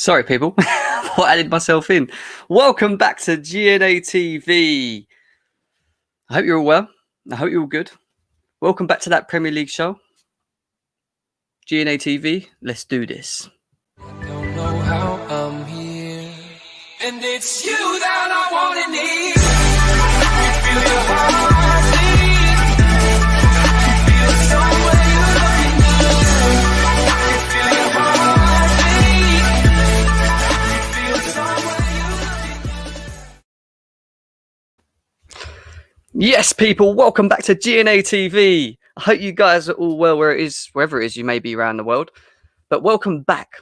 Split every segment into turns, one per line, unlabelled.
Sorry, people. I added myself in. Welcome back to GNA TV. I hope you're all well. I hope you're all good. Welcome back to that Premier League show. GNA TV, let's do this.
Don't know how I'm here, and it's you that I want to need. You feel your heartbeat. You feel somewhere you're looking good. You feel your heartbeat. You feel somewhere you're looking good.
Yes, people, welcome back to GNA TV. I hope you guys are all well wherever it is you may be around the world. But welcome back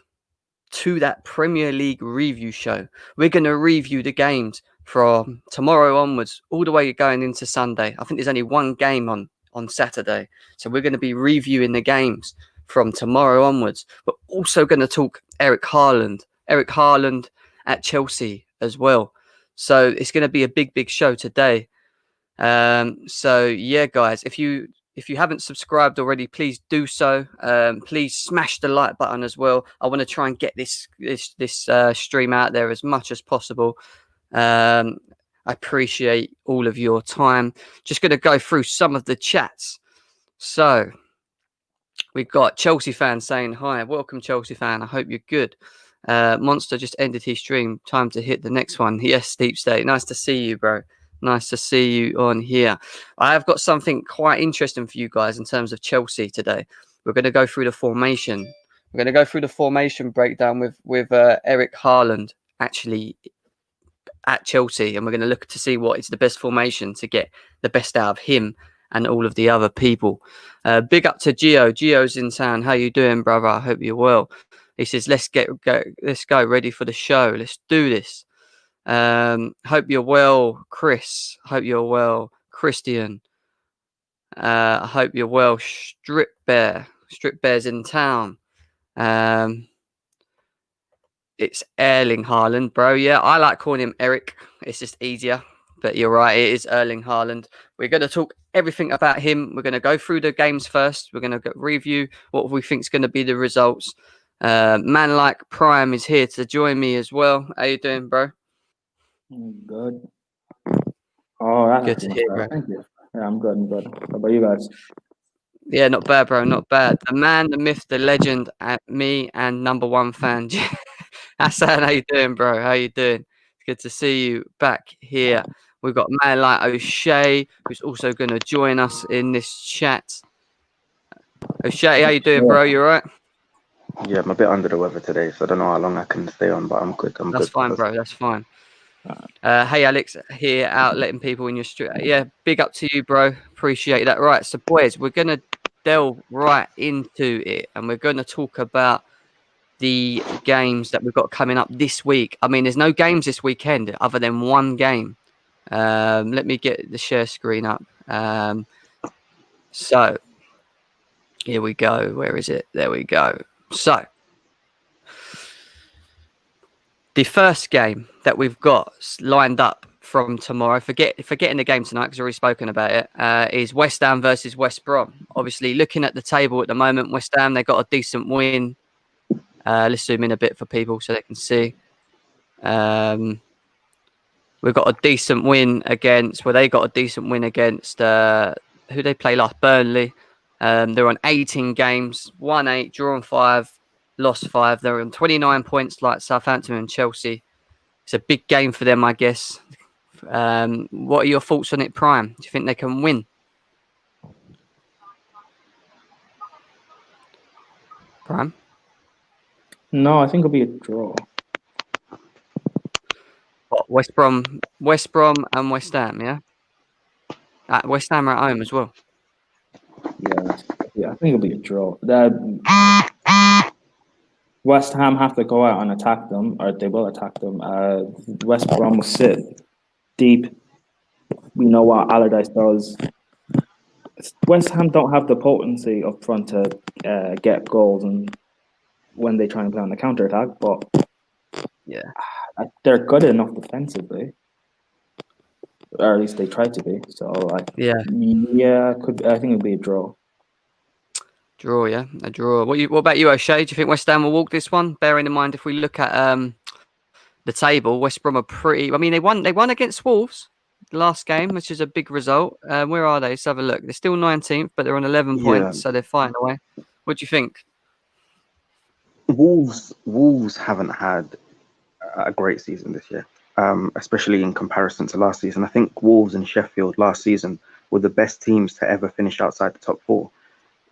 to that Premier League review show. We're going to review the games from tomorrow onwards, all the way going into Sunday. I think there's only one game on Saturday. So we're going to be reviewing the games from tomorrow onwards. We're also going to talk Erling Haaland at Chelsea as well. So it's going to be a big show today. So yeah, guys, if you haven't subscribed already, please do so. Please smash the like button as well. I want to try and get this stream out there as much as possible. I appreciate all of your time. Just going to go through some of the chats. So we've got Chelsea fan saying hi. Welcome, Chelsea fan. I hope you're good. Monster just ended his stream. Time to hit the next one. Yes, Deep State. Nice to see you, bro. Nice to see you on here. I have got something quite interesting for you guys in terms of Chelsea today. We're going to go through the formation. We're going to go through the formation breakdown with Erling Haaland actually at Chelsea, and we're going to look to see what is the best formation to get the best out of him and all of the other people. Big up to Gio. Gio's in town. How you doing, brother? I hope you're well. He says, let's go ready for the show. Let's do this. Hope you're well, Chris. Hope you're well, Christian. I hope you're well, Strip Bear. Strip Bear's in town. It's Erling Haaland, bro. Yeah, I like calling him Eric. It's just easier. But you're right, it is Erling Haaland. We're going to talk everything about him. We're going to go through the games first. We're going to review what we think is going to be the results. Man like Prem is here to join me as well. How you doing, bro?
Good. Oh, that's
good to hear, bro.
Thank you. Yeah, I'm good. How about you guys?
Yeah, not bad, bro. Not bad. The man, the myth, the legend, me and number one fan. Hassan, how you doing, bro? How you doing? It's good to see you back here. We've got a man like O'Shea, who's also going to join us in this chat. O'Shea, how you doing, bro? You all right?
Yeah, I'm a bit under the weather today, so I don't know how long I can stay on, but I'm good.
That's fine, bro. That's fine. Hey, Alex, here out letting people in your street. Yeah, big up to you, bro. Appreciate that. Right, so boys, we're going to delve right into it, and we're going to talk about the games that we've got coming up this week. I mean, there's no games this weekend other than one game. Let me get the share screen up. So here we go. Where is it? There we go. So the first game that we've got lined up from tomorrow, forgetting the game tonight because I've already spoken about it, is West Ham versus West Brom. Obviously, looking at the table at the moment, West Ham, they got a decent win. Let's zoom in a bit for people so they can see. We've got a decent win against, they got a decent win against, who they play last? Burnley. They're on 18 games, won 8, drawn 5. Lost 5. They're on 29 points like Southampton and Chelsea. It's a big game for them, I guess. What are your thoughts on it, Prime? Do you think they can win? Prime?
No, I think it'll be a draw.
What, West Brom and West Ham, yeah? West Ham are at home as well.
Yeah, I think it'll be a draw. West Ham have to go out and attack them, or they will attack them. West Brom will sit deep. We know what Allardyce does. West Ham don't have the potency up front to get goals, and when they try and play on the counter attack, but
yeah,
they're good enough defensively, or at least they try to be. So I think it'll be a draw.
Draw, yeah, a draw. What about you, O'Shea? Do you think West Ham will walk this one? Bearing in mind, if we look at the table, West Brom are pretty. I mean, they won against Wolves last game, which is a big result. Where are they? Let's have a look. They're still 19th, but they're on 11
Yeah,
points, so they're fighting away. What do you think?
Wolves haven't had a great season this year, especially in comparison to last season. I think Wolves and Sheffield last season were the best teams to ever finish outside the top four,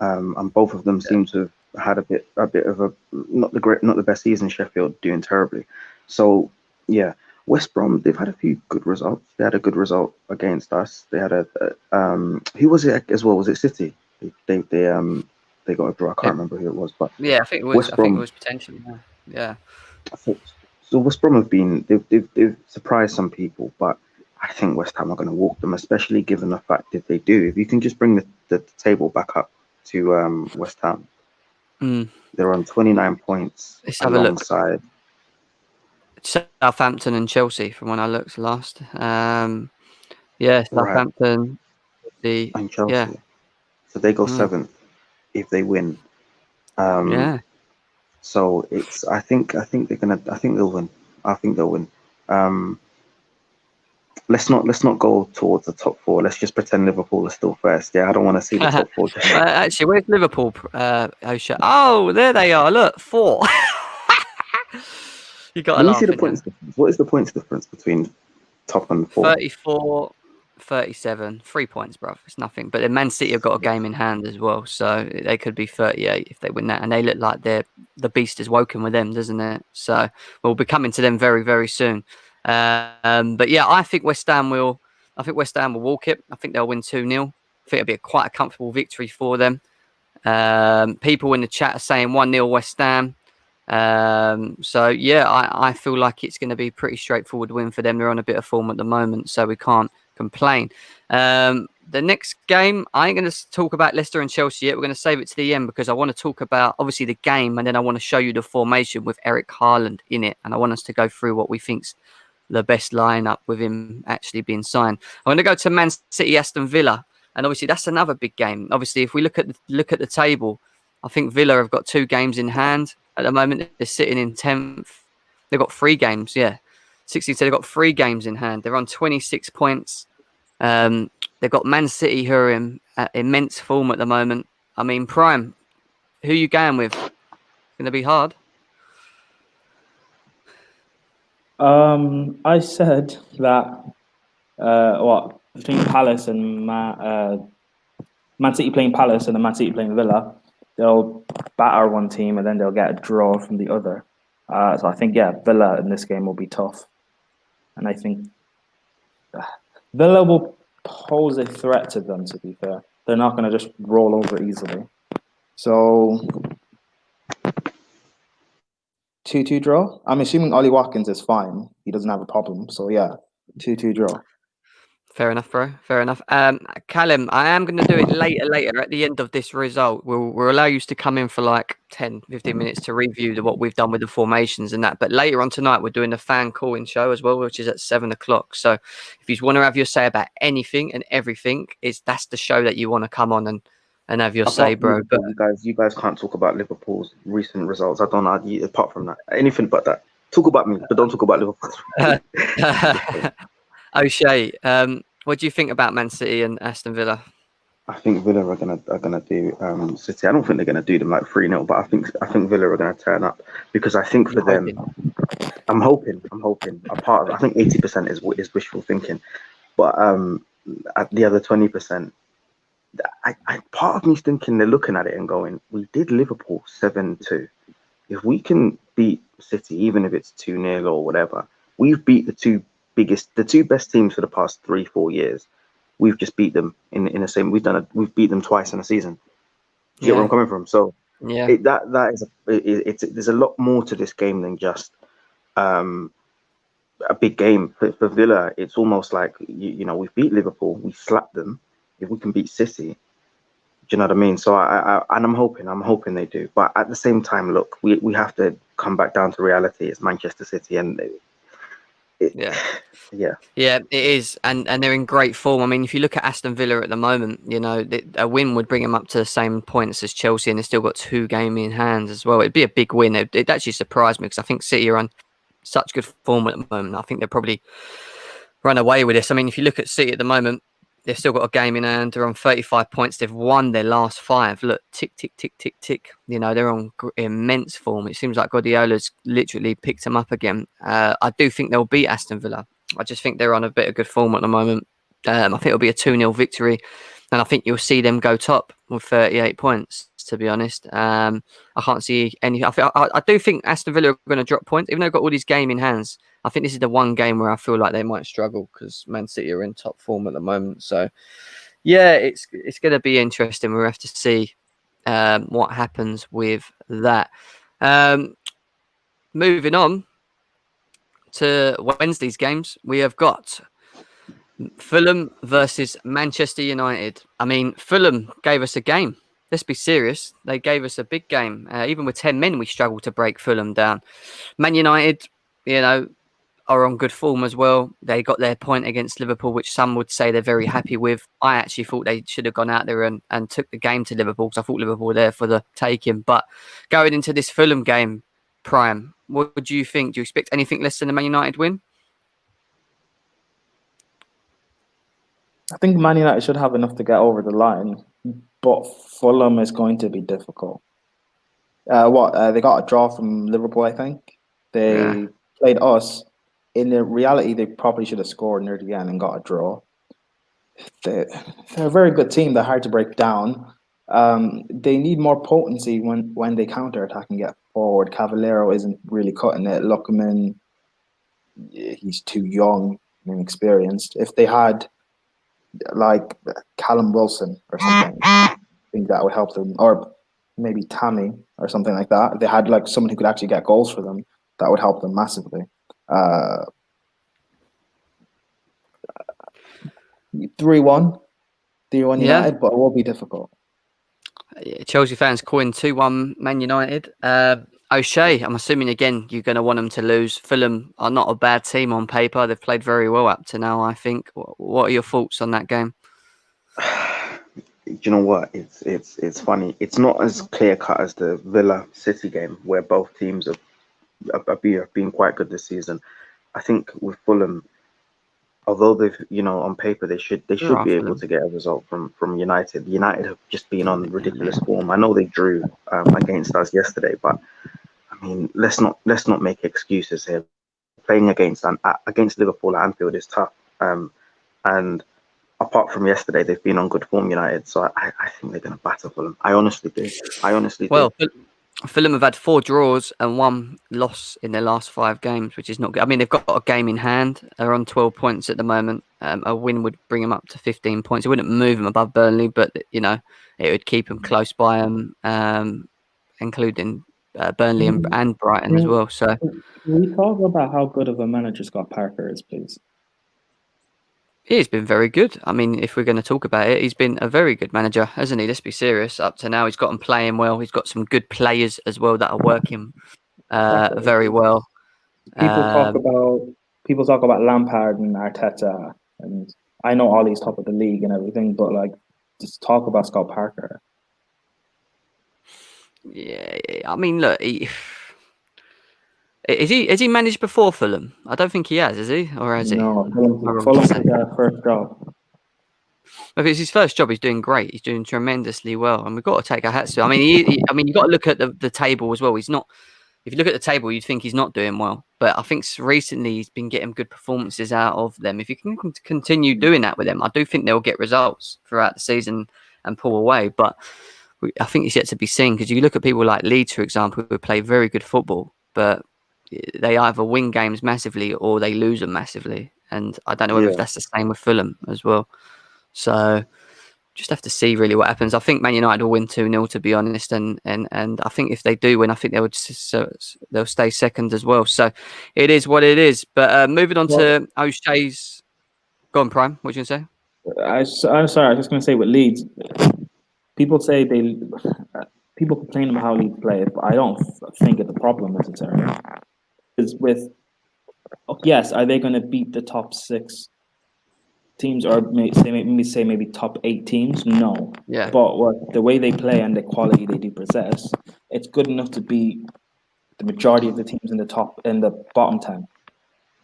and both of them seem to have had a bit of a not the best season. Sheffield doing terribly, so yeah. West Brom, they've had a few good results. They had a good result against us. They had who was it as well? Was it City? They got a draw. I can't
Yeah,
remember who it was, but
yeah, I think it was.
West
I think it
Brom.
was potentially. Yeah.
So, so West Brom have been they've surprised some people, but I think West Ham are going to walk them, especially given the fact if they do, if you can just bring the table back up to West Ham,
Mm.
they're on 29 points
Let's have a look.
alongside
Southampton and Chelsea, from when I looked last. Yeah,
right
Southampton. The
and
yeah,
Chelsea, so they go
mm,
seventh if they win. Um,
yeah.
so it's I think they'll win. I think they'll win. Um, let's not go towards the top four. Let's just pretend Liverpool is still first. Yeah, I don't want to see the top four.
Actually, where's Liverpool? O'Shea? Oh, there they are. Look, 4. You got to
Let me see
laugh,
the
didn't you?
points difference. What is the points difference between top and four?
34, 37, 3 points, bruv. It's nothing. But then Man City have got a game in hand as well, so they could be 38 if they win that. And they look like the beast is woken with them, doesn't it? So we'll be coming to them very, very soon. But yeah, I think West Ham will. I think West Ham will walk it. I think they'll win 2-0. I think it'll be quite a comfortable victory for them. People in the chat are saying 1-0 West Ham. So yeah, I feel like it's going to be a pretty straightforward win for them. They're on a bit of form at the moment, so we can't complain. The next game, I ain't going to talk about Leicester and Chelsea yet. We're going to save it to the end because I want to talk about obviously the game, and then I want to show you the formation with Erling Haaland in it, and I want us to go through what we think's the best lineup with him actually being signed. I'm going to go to Man City, Aston Villa, and obviously that's another big game. Obviously, if we look at the table, I think Villa have got 2 games in hand at the moment. They're sitting in 10th. They've got 3 games, yeah. 16, so they've got 3 games in hand. They're on 26 points. They've got Man City who are in immense form at the moment. I mean, Prime, who are you going with? It's going to be hard.
I said that between Palace and Man City playing Palace and then Man City playing Villa, they'll batter one team and then they'll get a draw from the other. So I think Villa in this game will be tough, and I think Villa will pose a threat to them. To be fair, they're not going to just roll over easily. So 2-2 draw. I'm assuming Ollie Watkins is fine. He doesn't have a problem. So yeah, 2-2 draw.
Fair enough, bro. Fair enough. Callum, I am going to do it later at the end of this result. We'll allow you to come in for like 10, 15 minutes to review what we've done with the formations and that. But later on tonight, we're doing a fan call-in show as well, which is at 7 o'clock. So if you want to have your say about anything and everything, that's the show that you want to come on and have your say, bro. But
you guys can't talk about Liverpool's recent results. I don't know. Apart from that, anything but that. Talk about me, but don't talk about Liverpool.
O'Shea, what do you think about Man City and Aston Villa?
I think Villa are gonna do City. I don't think they're gonna do them like 3-0, but I think Villa are gonna turn up because I think for them, I'm hoping. A part of it, I think 80% is wishful thinking, but at the other 20%, I part of me's thinking they're looking at it and going, we did Liverpool 7-2. If we can beat City, even if it's 2-0 or whatever, we've beat the two best teams for the past 3-4 years. We've just beat them in the same. We've beat them twice in a season. Do you get where I'm coming from? So
yeah,
there's a lot more to this game than just a big game for Villa. It's almost like we've beat Liverpool, we slapped them. If we can beat City, do you know what I mean? So I'm hoping they do. But at the same time, look, we have to come back down to reality. It's Manchester City, and
Yeah.
Yeah.
Yeah, it is, and they're in great form. I mean, if you look at Aston Villa at the moment, a win would bring them up to the same points as Chelsea, and they've still got 2 games in hand as well. It'd be a big win. It actually surprised me because I think City are on such good form at the moment. I think they'll probably run away with this. I mean, if you look at City at the moment, they've still got a game in hand. They're on 35 points. They've won their last 5. Look, tick, tick, tick, tick, tick. They're on immense form. It seems like Guardiola's literally picked them up again. I do think they'll beat Aston Villa. I just think they're on a bit of good form at the moment. I think it'll be a 2-0 victory. And I think you'll see them go top with 38 points, to be honest. I can't see any. I do think Aston Villa are going to drop points, even though they've got all these game in hands. I think this is the one game where I feel like they might struggle because Man City are in top form at the moment. So, yeah, it's going to be interesting. We'll have to see what happens with that. Moving on to Wednesday's games, we have got Fulham versus Manchester United. I mean, Fulham gave us a game. Let's be serious. They gave us a big game. Even with 10 men, we struggled to break Fulham down. Man United, are on good form as well. They got their point against Liverpool, which some would say they're very happy with. I actually thought they should have gone out there and took the game to Liverpool because I thought Liverpool were there for the taking. But going into this Fulham game, Prime, what do you think? Do you expect anything less than a Man United win?
I think Man United should have enough to get over the line, but Fulham is going to be difficult. They got a draw from Liverpool, I think. They played us. In reality, they probably should have scored near the end and got a draw. They're a very good team. They're hard to break down. They need more potency when they counter-attack and get forward. Cavallero isn't really cutting it. Lookman, he's too young and inexperienced. If they had like Callum Wilson or something, I think that would help them. Or maybe Tammy or something like that. If they had like someone who could actually get goals for them, that would help them massively. 3-1 United, but it will be difficult.
Chelsea fans calling 2-1 Man United. O'Shea, I'm assuming again you're going to want them to lose. Fulham are not a bad team on paper. They've played very well up to now, I think. What are your thoughts on that game?
You know what? It's funny. It's not as clear cut as the Villa City game, where both teams have been quite good this season. I think with Fulham, although they've, on paper they should be able to get a result from United. United have just been on ridiculous form. I know they drew against us yesterday, but I mean, let's not make excuses here. Playing against Liverpool at Anfield is tough. And apart from yesterday, they've been on good form, United. So I think they're going to batter Fulham. I honestly do.
Well, Fulham have had 4 draws and 1 loss in their last 5 games, which is not good. I mean, they've got a game in hand. They're on 12 points at the moment. A win would bring them up to 15 points. It wouldn't move them above Burnley, but, it would keep them close by them, including Burnley and Brighton as well. So,
can we talk about how good of a manager Scott Parker is, please?
He's been very good. I mean, if we're going to talk about it, he's been a very good manager, hasn't he? Let's be serious. Up to now, he's got them playing well. He's got some good players as well that are working very well.
People talk about Lampard and Arteta, and I know Ollie's top of the league and everything, but just talk about Scott Parker.
Yeah, I mean, look, Has he managed before Fulham? I don't think he has he? Or has he?
No, Fulham's their first job.
If it's his first job, he's doing great. He's doing tremendously well, and we've got to take our hats to him. I mean, you've got to look at the table as well. He's not. If you look at the table, you'd think he's not doing well. But I think recently he's been getting good performances out of them. If you can continue doing that with them, I do think they'll get results throughout the season and pull away. But I think it's yet to be seen because you look at people like Leeds, for example, who play very good football, but they either win games massively or they lose them massively. And I don't know whether that's the same with Fulham as well. So just have to see really what happens. I think Man United will win 2-0, to be honest. And I think if they do win, I think they'll stay second as well. So it is what it is. But moving on to O'Shea's... Go on, Prime. What are you going to say?
I'm sorry. I was just going to say with Leeds, people say people complain about how Leeds play, but I don't think it's a problem necessarily. Is with Yes, are they going to beat the top 6 teams, or maybe top 8 teams? No.
Yeah.
But the way they play and the quality they do possess, it's good enough to beat the majority of the teams in the bottom 10.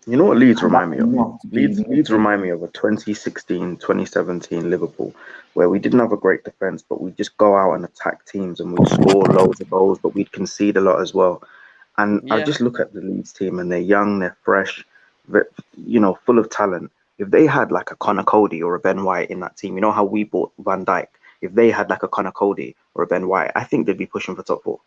You know what Leeds
And that's
remind me of?
enough to be
Leeds remind me of a 2016, 2017 Liverpool, where we didn't have a great defense, but we'd just go out and attack teams and we'd score loads of goals, but we'd concede a lot as well. And I
Yeah.
just look at the Leeds team and they're young, they're fresh, full of talent. If they had like a Connor Cody or a Ben White in that team, you know how we bought Van Dijk? If they had like a Connor Cody or a Ben White, I think they'd be pushing for top 4.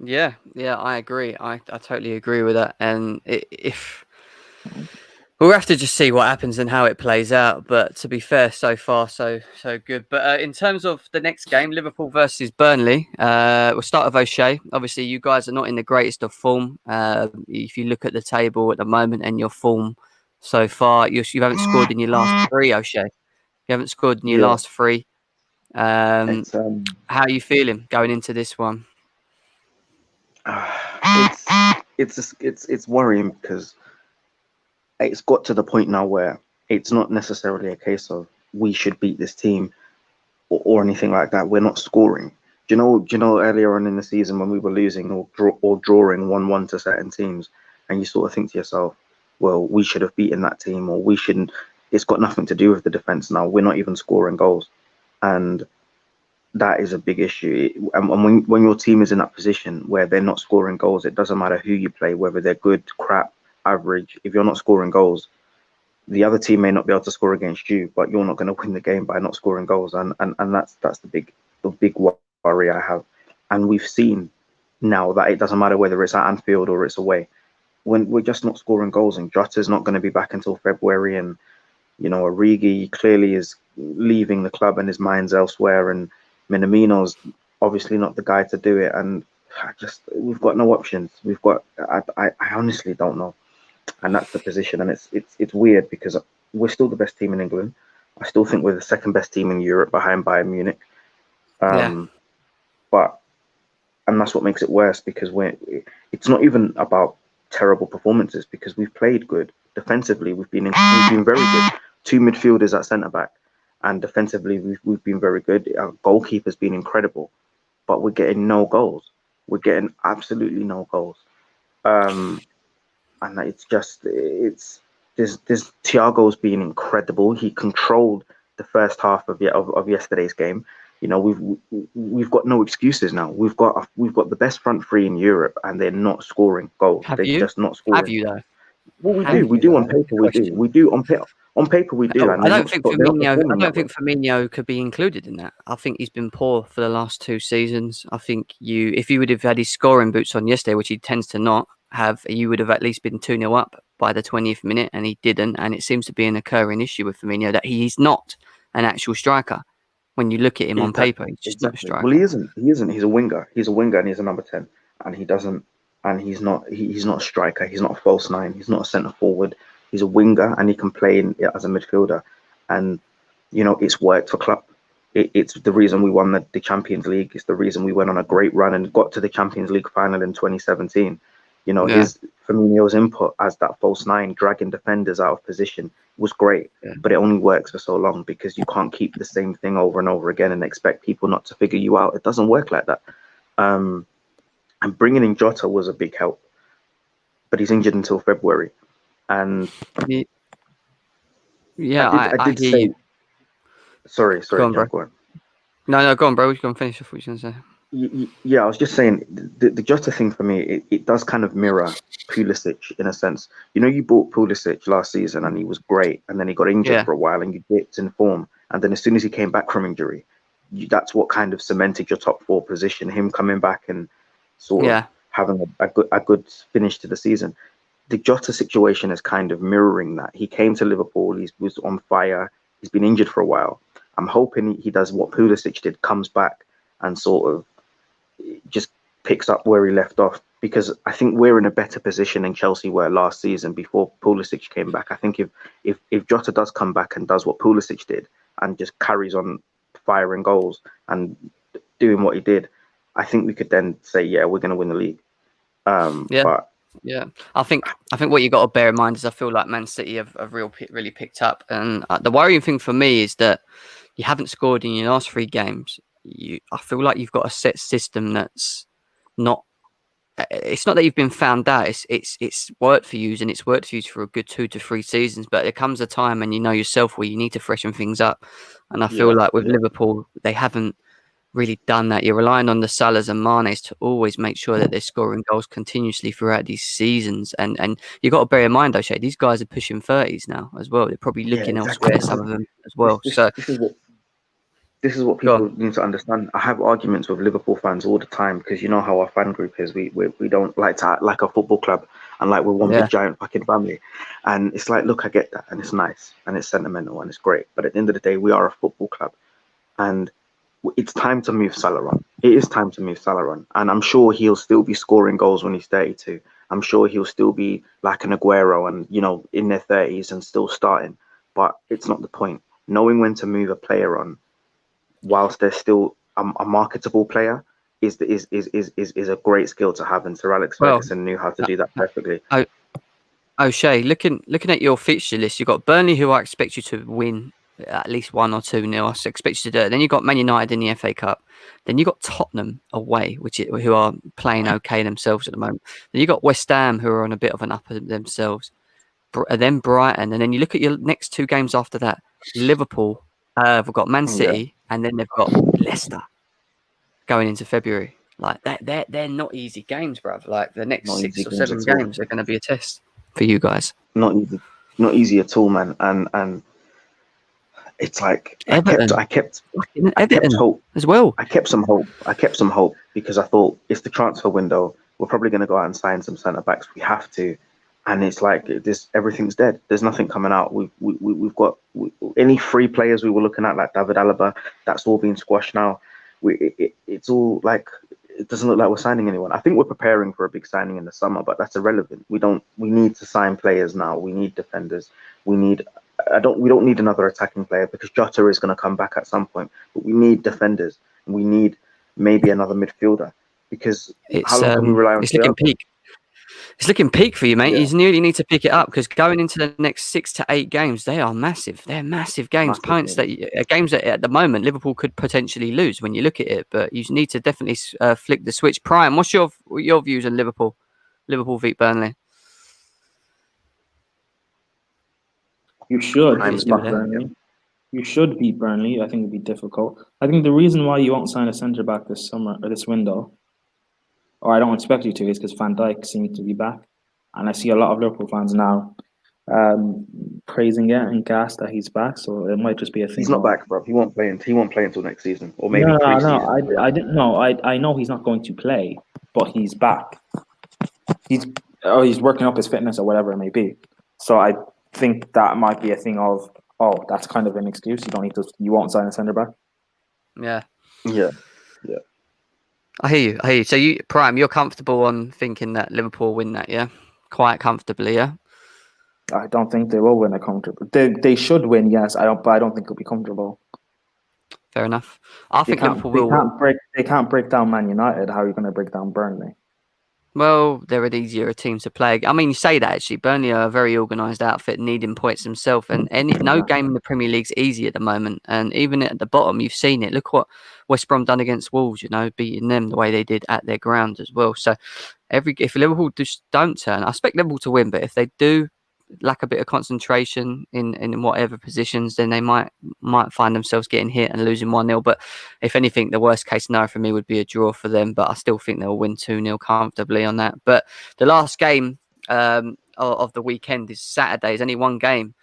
Yeah, I agree. I totally agree with that. And if we'll have to just see what happens and how it plays out. But to be fair, so far so good. But in terms of the next game, Liverpool versus Burnley, we'll start with O'Shea. Obviously, you guys are not in the greatest of form. If you look at the table at the moment and your form so far, you haven't scored in your last 3, O'Shea. You haven't scored in your
Yeah,
last 3. How
it's
are you feeling going into this one?
it's worrying because it's got to the point now where it's not necessarily a case of we should beat this team or anything like that. We're not scoring. Do you know earlier on in the season when we were losing or drawing 1-1 to certain teams, and you sort of think to yourself, well, we should have beaten that team, or we shouldn't. It's got nothing to do with the defense now. We're not even scoring goals, and that is a big issue. And when your team is in that position where they're not scoring goals, it doesn't matter who you play, whether they're good, crap, average. If you're not scoring goals, the other team may not be able to score against you, but you're not going to win the game by not scoring goals, and that's the big worry I have. And we've seen now that it doesn't matter whether it's at Anfield or it's away. When we're just not scoring goals, and Jota's not going to be back until February, and Origi clearly is leaving the club and his mind's elsewhere, and Minamino's obviously not the guy to do it, and we've got no options. I honestly don't know, and that's the position, and it's weird because we're still the best team in England. I still think we're the second best team in Europe behind Bayern Munich.
Yeah.
But and that's what makes it worse because it's not even about terrible performances because we've played good defensively. We've been very good. 2 midfielders at centre back, and defensively we've been very good. Our goalkeeper's been incredible, but we're getting no goals. We're getting absolutely no goals. And it's Thiago's been incredible. He controlled the first half of yesterday's game. We've got no excuses now. We've got the best front 3 in Europe, and they're not scoring goals.
Have
They're
you?
just not scoring.
Have you though?
Well, we
Have
do. We
you
do
though?
on
That's
paper.
the
We do.
question.
We do on paper. We do, and
I
they're
don't
not.
think
They're not
Firmino. I
performing
don't
that way.
think Firmino could be included in that. I think he's been poor for the last 2 seasons. I think if you would have had his scoring boots on yesterday, which he tends to not have, you would have at least been 2-0 up by the 20th minute, and he didn't. And it seems to be an occurring issue with Firmino that he's not an actual striker. When you look at him on paper, he's just not a
Exactly. Well,
striker.
he isn't. He isn't. He's a winger. He's a winger, and he's a number 10. And he doesn't. And he's not. He's not a striker. He's not a false 9. He's not a centre forward. He's a winger, and he can play as a midfielder. And it's worked for Klopp. It's the reason we won the Champions League. It's the reason we went on a great run and got to the Champions League final in 2017.
Yeah.
His Firmino's input as that false 9, dragging defenders out of position, was great.
Yeah.
But it only works for so long because you can't keep the same thing over and over again and expect people not to figure you out. It doesn't work like that. And bringing in Jota was a big help, but he's injured until February. And
Yeah,
I did
hear
say.
you.
Sorry,
Go on, bro.
Jack, go on.
No, go on, bro. Go on, finish off what you were going to say.
Yeah, I was just saying the Jota thing for me, it does kind of mirror Pulisic in a sense. You bought Pulisic last season and he was great, and then he got injured for a while and you dipped in form, and then as soon as he came back from injury, that's what kind of cemented your top 4 position. Him coming back and sort of having a good finish to the season. The Jota situation is kind of mirroring that. He came to Liverpool, he was on fire, he's been injured for a while. I'm hoping he does what Pulisic did, comes back and sort of just picks up where he left off, because I think we're in a better position than Chelsea were last season before Pulisic came back. I think if Jota does come back and does what Pulisic did and just carries on firing goals and doing what he did, I think we could then say, yeah, we're going to win the league. But
Yeah, I think what you got to bear in mind is I feel like Man City have really picked up, and the worrying thing for me is that you haven't scored in your last 3 games. I feel like you've got a set system that's not. It's not that you've been found out. It's worked for you, and it's worked for you for a good 2 to 3 seasons. But there comes a time, and you know yourself, where you need to freshen things up. And I feel
Yeah,
like with
yeah,
Liverpool, they haven't really done that. You're relying on the Salahs and Manes to always make sure that they're scoring goals continuously throughout these seasons. And you got to bear in mind, O'Shea, these guys are pushing 30s now as well. They're probably
yeah,
looking
exactly.
elsewhere, some of them as well. So
This is what
go on.
people need to understand. I have arguments with Liverpool fans all the time because you know how our fan group is. We don't like to act like a football club and like we're one
Yeah.
big giant fucking family. And it's like, look, I get that, and it's nice and it's sentimental and it's great. But at the end of the day, we are a football club, and it's time to move Salah on. It is time to move Salah on, and I'm sure he'll still be scoring goals when he's 32. I'm sure he'll still be like an Aguero and in their 30s and still starting. But it's not the point. Knowing when to move a player on whilst they're still a marketable player is a great skill to have, and Sir Alex
Well,
Ferguson knew how to
uh,
do that perfectly.
uh, O'Shea, looking at your fixture list, you've got Burnley, who I expect you to win at least 1 or 2 nil. I expect you to do it. Then you've got Man United in the FA Cup. Then you've got Tottenham away, who are playing okay themselves at the moment. Then you've got West Ham, who are on a bit of an upper themselves. Then Brighton, and then you look at your next 2 games after that. Liverpool, we've got Man
Yeah,
City, and then they've got Leicester going into February. Like that, they're not easy games, bruv. Like the next
not easy
six or
games
seven
at all.
games are going to be a test for you guys.
Not easy, not easy at all, man. And it's like
Everton,
I kept
Everton
hope.
as well.
I kept some hope. I kept some hope because I thought it's the transfer window. We're probably going to go out and sign some centre backs. We have to, and it's like this. Everything's dead. There's nothing coming out. We've got any free players we were looking at, like David Alaba. That's all being squashed now. It's all like it doesn't look like we're signing anyone. I think we're preparing for a big signing in the summer, but that's irrelevant. We don't. We need to sign players now. We need defenders. We need. We don't need another attacking player because Jota is going to come back at some point. But we need defenders. We need maybe another midfielder because how
It's
long can we rely on
it's looking
Thiago?
peak. It's looking peak for you, mate.
Yeah,
You nearly need to pick it up because going into the next 6 to 8 games, they are massive. They're massive games,
massive.
points that games that at the moment Liverpool could potentially lose when you look at it. But you need to definitely flick the switch. Prime, what's your views on Liverpool? Liverpool beat Burnley.
You should
Prime's
beat
Still
back.
there?
Burnley. You should beat Burnley. I think it'd be difficult. I think the reason why you won't sign a centre back this summer or this window, or I don't expect you to, is because Van Dijk seems to be back, and I see a lot of Liverpool fans now praising it and gas that he's back. So it might just be a
He's
thing
not
of
back, bro. He won't play. He won't play until next season, or maybe
no.
pre-season.
I didn't know. I know he's not going to play, but he's back. He's working up his fitness or whatever it may be. So I think that might be a thing of that's kind of an excuse. You won't sign a centre back.
Yeah,
Yeah, yeah.
I hear you. I hear you. So Prime, you're comfortable on thinking that Liverpool win that, yeah? Quite comfortably, yeah?
I don't think they will win a comfortable. They should win, yes. But I don't think it'll be comfortable.
Fair enough. I think Liverpool will win.
They can't break down Man United. How are you going to break down Burnley?
Well, they're an easier team to play. I mean, you say that actually. Burnley are a very organised outfit, needing points themselves, and no game in the Premier League's easy at the moment. And even at the bottom, you've seen it. Look what West Brom done against Wolves. Beating them the way they did at their ground as well. So if Liverpool just don't turn, I expect Liverpool to win. But if they do lack a bit of concentration in whatever positions, then they might find themselves getting hit and losing 1-0. But if anything, the worst case scenario for me would be a draw for them. But I still think they'll win 2-0 comfortably on that. But the last game of the weekend is Saturday. There's only one game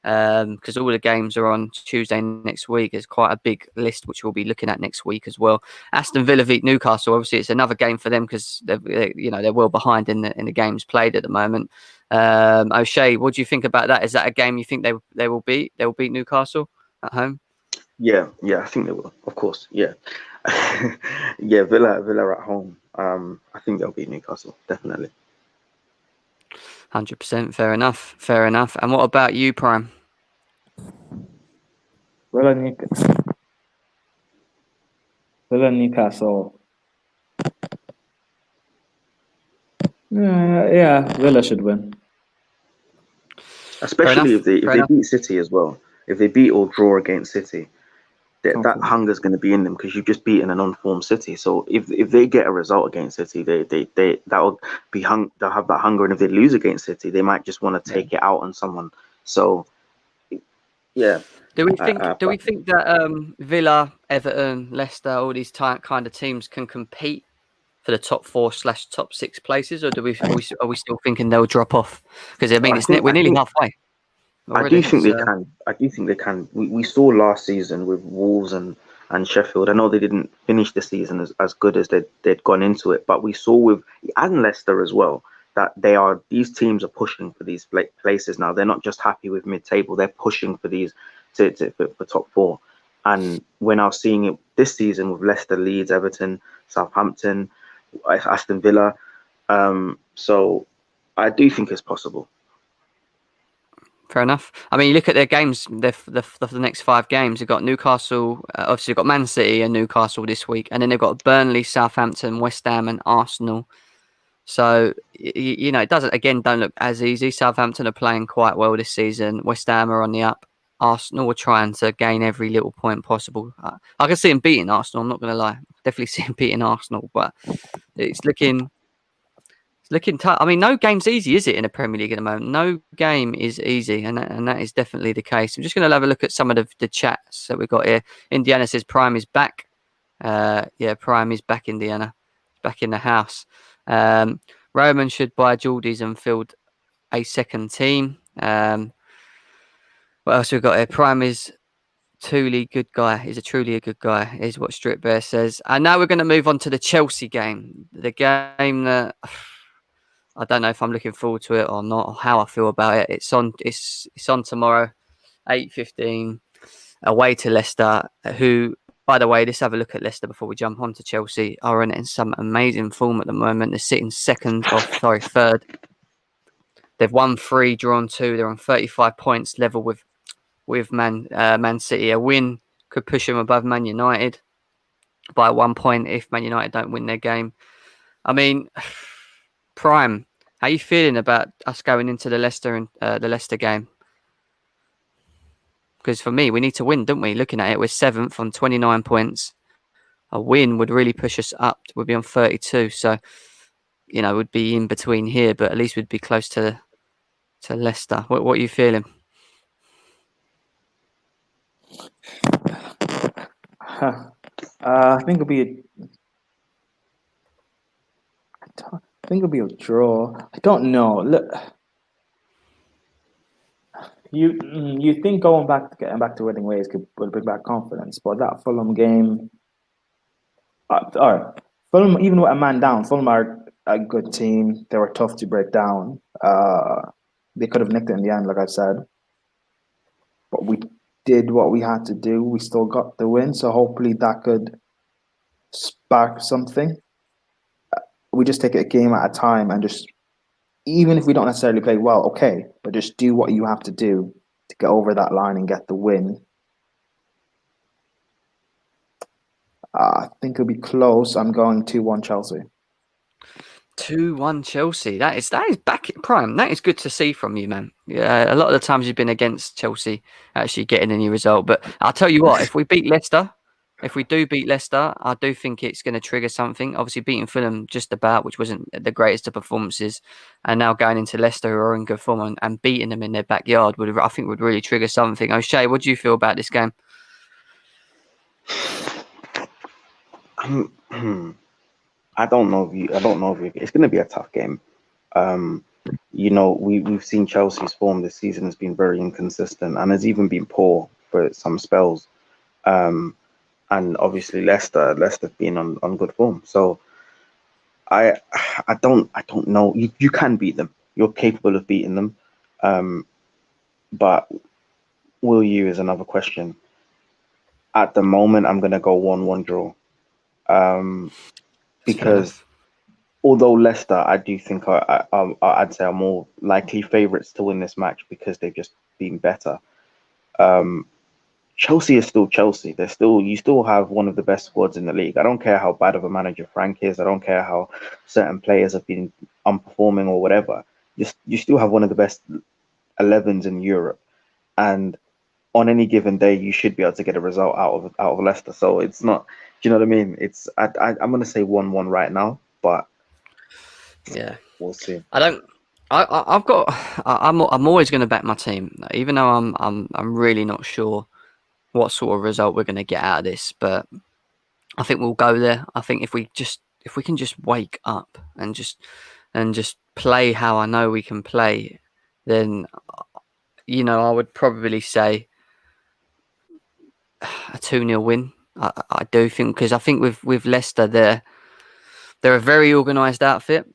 because all the games are on Tuesday next week. There's quite a big list which we'll be looking at next week as well. Aston Villa beat Newcastle. Obviously, it's another game for them because they're well behind in the games played at the moment. O'Shea, what do you think about that? Is that a game you think they will beat? They will beat Newcastle at home?
Yeah, I think they will. Of course, yeah, yeah. Villa at home. I think they'll beat Newcastle definitely.
100%. Fair enough. Fair enough. And what about you, Prime?
Villa Newcastle. Yeah, Villa should win.
Fair
Especially
enough.
if they
Fair
if they
enough.
beat City as well. If they beat or draw against City, that
Confident.
hunger's going to be in them because you've just beaten an on-form City. So if they get a result against City, they that'll be they'll have that hunger, and if they lose against City, they might just want to take it out on someone. So yeah,
Do we
I,
think?
I,
Do we think that Villa, Everton, Leicester, all these kind of teams can compete for the top 4/top 6 places, or are we still thinking they'll drop off? Because I mean,
I think
we're
I
nearly
think
halfway
I do
already.
think they
So
can. I do think they can. We saw last season with Wolves and Sheffield. I know they didn't finish the season as good as they'd gone into it, but we saw with and Leicester as well that these teams are pushing for these places now. They're not just happy with mid-table; they're pushing for these for top four. And when I was seeing it this season with Leicester, Leeds, Everton, Southampton, Aston Villa, so I do think it's possible.
fair enough. I mean, you look at their games. The next 5 games. They've got Newcastle. Obviously, they've got Man City and Newcastle this week, and then they've got Burnley, Southampton, West Ham, and Arsenal. So it doesn't don't look as easy. Southampton are playing quite well this season. West Ham are on the up. Arsenal are trying to gain every little point possible. I can see them beating Arsenal. I'm not going to lie. Definitely see them beating Arsenal, but it's looking tough. I mean, no game's easy, is it, in the Premier League at the moment? No game is easy, and that is definitely the case. I'm just going to have a look at some of the chats that we've got here. Indiana says Prime is back. Yeah, Prime is back, Indiana. Back in the house. Roman should buy Geordies and field a second team. What else we've got here? Prime is truly good guy. He's truly a good guy, is what Strip Bear says. And now we're going to move on to the Chelsea game. The game that I don't know if I'm looking forward to it or not, or how I feel about it. It's on tomorrow, 8:15, away to Leicester, who, by the way, let's have a look at Leicester before we jump on to Chelsea. Are in some amazing form at the moment. They're sitting third. They've won 3, drawn 2. They're on 35 points, level with Man City. A win could push them above Man United by 1 point if Man United don't win their game. I mean, Prime, how are you feeling about us going into the Leicester game? Because for me, we need to win, don't we? Looking at it, we're 7th on 29 points. A win would really push us up. We'd be on 32. So, we'd be in between here, but at least we'd be close to Leicester. What are you feeling?
I think it'll be a draw. I don't know. Look, you think getting back to winning ways will bring back confidence, but that Fulham game, all right, Fulham, even with a man down, Fulham are a good team. They were tough to break down. They could have nicked it in the end, like I said, but we did what we had to do. We still got the win, so hopefully that could spark something. We just take it a game at a time and just, even if we don't necessarily play well, okay, but just do what you have to do to get over that line and get the win. I think it'll be close. I'm going 2-1 Chelsea.
2-1 Chelsea. That is back at Prime. That is good to see from you, man. Yeah, a lot of the times you've been against Chelsea actually getting any result. But I'll tell you what, if we do beat Leicester, I do think it's going to trigger something. Obviously, beating Fulham just about, which wasn't the greatest of performances, and now going into Leicester, who are in good form, and beating them in their backyard would really trigger something. O'Shea, what do you feel about this game?
I don't know if it's going to be a tough game. We've seen Chelsea's form this season has been very inconsistent and has even been poor for some spells. And obviously Leicester's been on good form. So I don't know. You can beat them. You're capable of beating them. But will you is another question. At the moment, I'm gonna go 1-1 draw. Because although Leicester, I do think I'd say are more likely favourites to win this match because they've just been better. Chelsea is still Chelsea. You still have one of the best squads in the league. I don't care how bad of a manager Frank is. I don't care how certain players have been unperforming or whatever, you still have one of the best 11s in Europe, and on any given day you should be able to get a result out of Leicester. So it's not, do you know what I mean? It's I'm gonna say 1-1 right now, but
Yeah,
we'll see.
I don't. I've got. I'm always going to back my team, even though I'm really not sure what sort of result we're going to get out of this. But I think we'll go there. I think if we can just wake up and just play how I know we can play, then I would probably say a 2-0 win. I do think, because I think with Leicester they're a very organised outfit.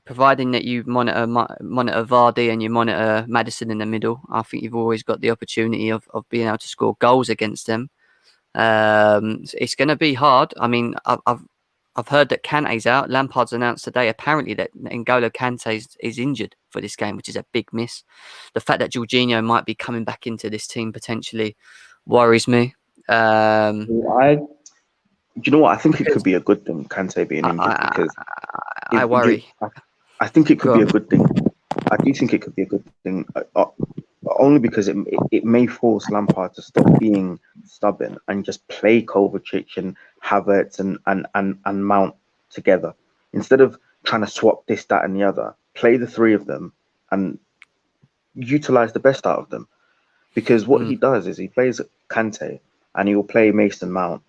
Providing that you monitor Vardy and you monitor Maddison in the middle, I think you've always got the opportunity of being able to score goals against them. It's going to be hard. I mean, I've heard that Kante's out. Lampard's announced today apparently that N'Golo Kante is injured for this game, which is a big miss. The fact that Jorginho might be coming back into this team potentially worries me.
Do you know what? I think it could be a good thing, Kante being injured, because
I worry.
I think it could be a good thing. I do think it could be a good thing, only because it may force Lampard to stop being stubborn and just play Kovacic and Havertz and Mount together, instead of trying to swap this, that, and the other. Play the three of them and utilize the best out of them, because what he does is he plays Kante and he will play Mason Mount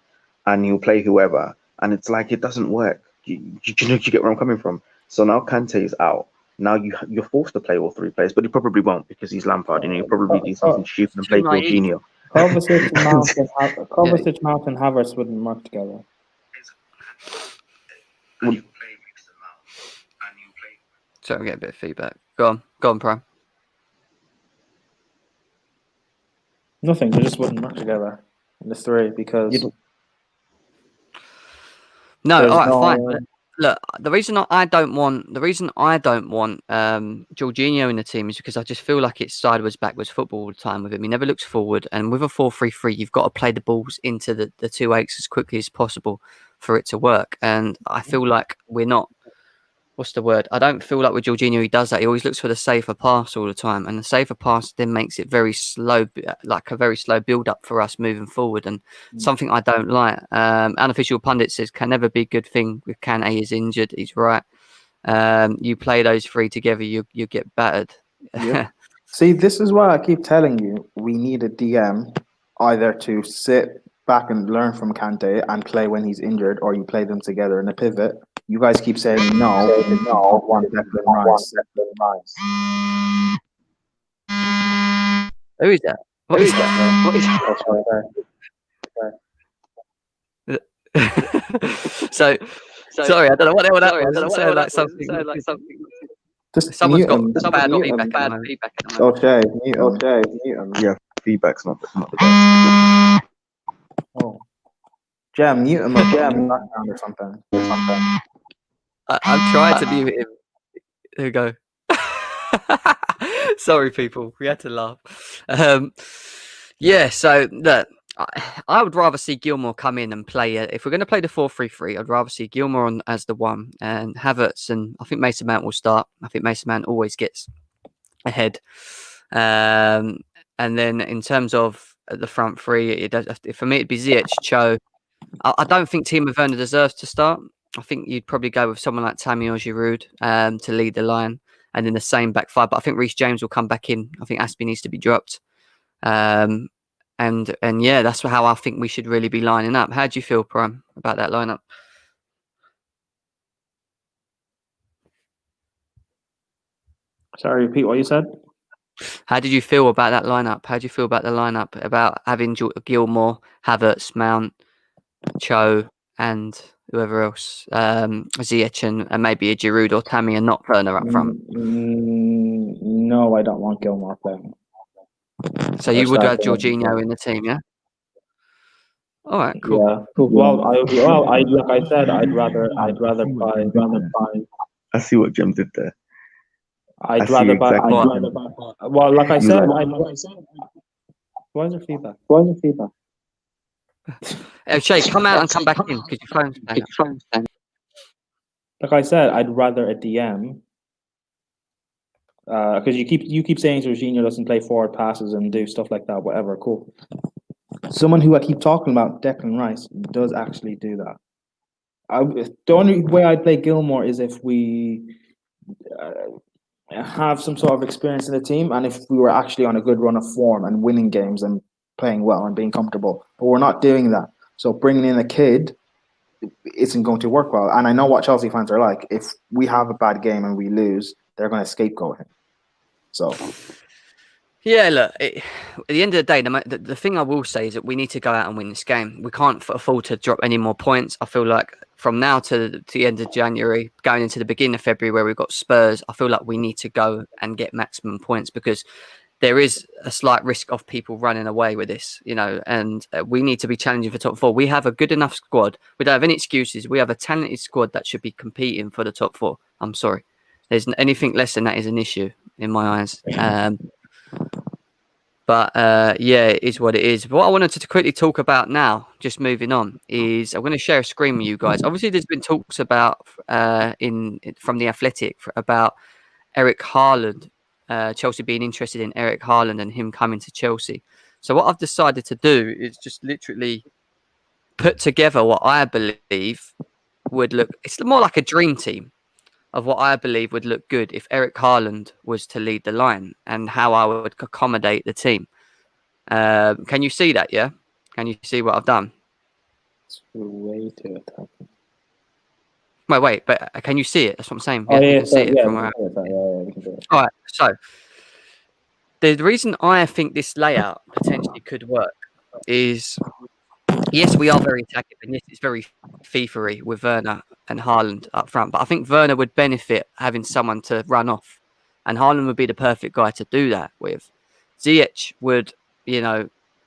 and he'll play whoever, and it's like it doesn't work. You get where I'm coming from? So now Kante is out. Now you're forced to play all three players, but he probably won't, because he's Lampard. He'll probably do something stupid and play Jorginho.
Kovacic, Mount, and Havertz wouldn't work together.
So we get a bit of feedback. Go on, Prem.
Nothing. They just wouldn't work together in the three, because
no. All right, fine. Look, the reason I don't want Jorginho in the team is because I just feel like it's sideways, backwards football all the time with him. He never looks forward, and with a 4-3-3, you've got to play the balls into the 2-8s as quickly as possible for it to work. And I feel like we're not. What's the word? I don't feel like with Jorginho he does that. He always looks for the safer pass all the time, and the safer pass then makes it very slow, like a very slow build up for us moving forward, and something I don't like. Unofficial pundit says can never be a good thing with Kante is injured. He's right. You play those three together, you get battered.
Yeah. See, this is why I keep telling you we need a DM either to sit back and learn from Kante and play when he's injured, or you play them together in a pivot. You guys keep saying no. One Declan Rice.
Who is that? What is that? So sorry, I don't know what that was. It like something. Someone's got bad feedback.
Okay, mute him.
Yeah, feedback's not the best.
Oh, Jam, mute him up. Background or something.
I'm trying to mute him. Here we go. Sorry, people. We had to laugh. Yeah, so look, I would rather see Gilmour come in and play. If we're going to play the 4-3-3, I'd rather see Gilmour on as the one, and Havertz, and I think Mason Mount will start. I think Mason Mount always gets ahead. And then in terms of the front three, for me it'd be Ziyech, Cho. I don't think Timo Werner deserves to start. I think you'd probably go with someone like Tammy or Giroud to lead the line, and then the same back five. But I think Reece James will come back in. I think Aspie needs to be dropped. And yeah, that's how I think we should really be lining up. How do you feel, Prem, about that lineup?
Sorry, repeat what you said.
How did you feel about that lineup? How do you feel about the lineup, about having Gilmour, Havertz, Mount, Cho, and whoever else, Ziyech, and maybe a Giroud or Tammy, and not Werner up front?
No, I don't want Gilmour playing.
So you would have Jorginho in the team, yeah? All right, cool.
Yeah. Well, like I said, I'd rather buy.
I see what Jim did there.
I'd rather buy. Well, like I said, why is there feedback?
Shay, come out and come back in because your phone's banging.
like I said, I'd rather a DM because you keep saying Jorginho doesn't play forward passes and do stuff like that. Whatever, cool. Someone who I keep talking about, Declan Rice, does actually do that. The only way I'd play Gilmore is if we have some sort of experience in the team, and if we were actually on a good run of form and winning games and playing well and being comfortable. But we're not doing that. So bringing in a kid isn't going to work well. And I know what Chelsea fans are like. If we have a bad game and we lose, they're going to scapegoat him. So,
yeah, look, at the end of the day, the thing I will say is that we need to go out and win this game. We can't afford to drop any more points. I feel like from now to the end of January, going into the beginning of February where we've got Spurs, I feel like we need to go and get maximum points because there is a slight risk of people running away with this, and we need to be challenging for top four. We have a good enough squad. We don't have any excuses. We have a talented squad that should be competing for the top four. I'm sorry. There's anything less than that is an issue in my eyes. But yeah, it is what it is. But what I wanted to quickly talk about now, just moving on, is I'm going to share a screen with you guys. Obviously, there's been talks about from the Athletic about Eric Haaland. Chelsea being interested in Eric Haaland and him coming to Chelsea. So what I've decided to do is just literally put together what I believe would look, it's more like a dream team of what I believe would look good if Eric Haaland was to lead the line and how I would accommodate the team. Can you see that, yeah? Can you see what I've done?
it's way too attacking.
Wait, but can you see it? That's what I'm saying.
Oh,
you can see it from where
we can do it.
All right, so the reason I think this layout potentially could work is, yes, we are very attacking, and yes, it's very FIFA-y with Werner and Haaland up front, but I think Werner would benefit having someone to run off, and Haaland would be the perfect guy to do that with. Ziyech would,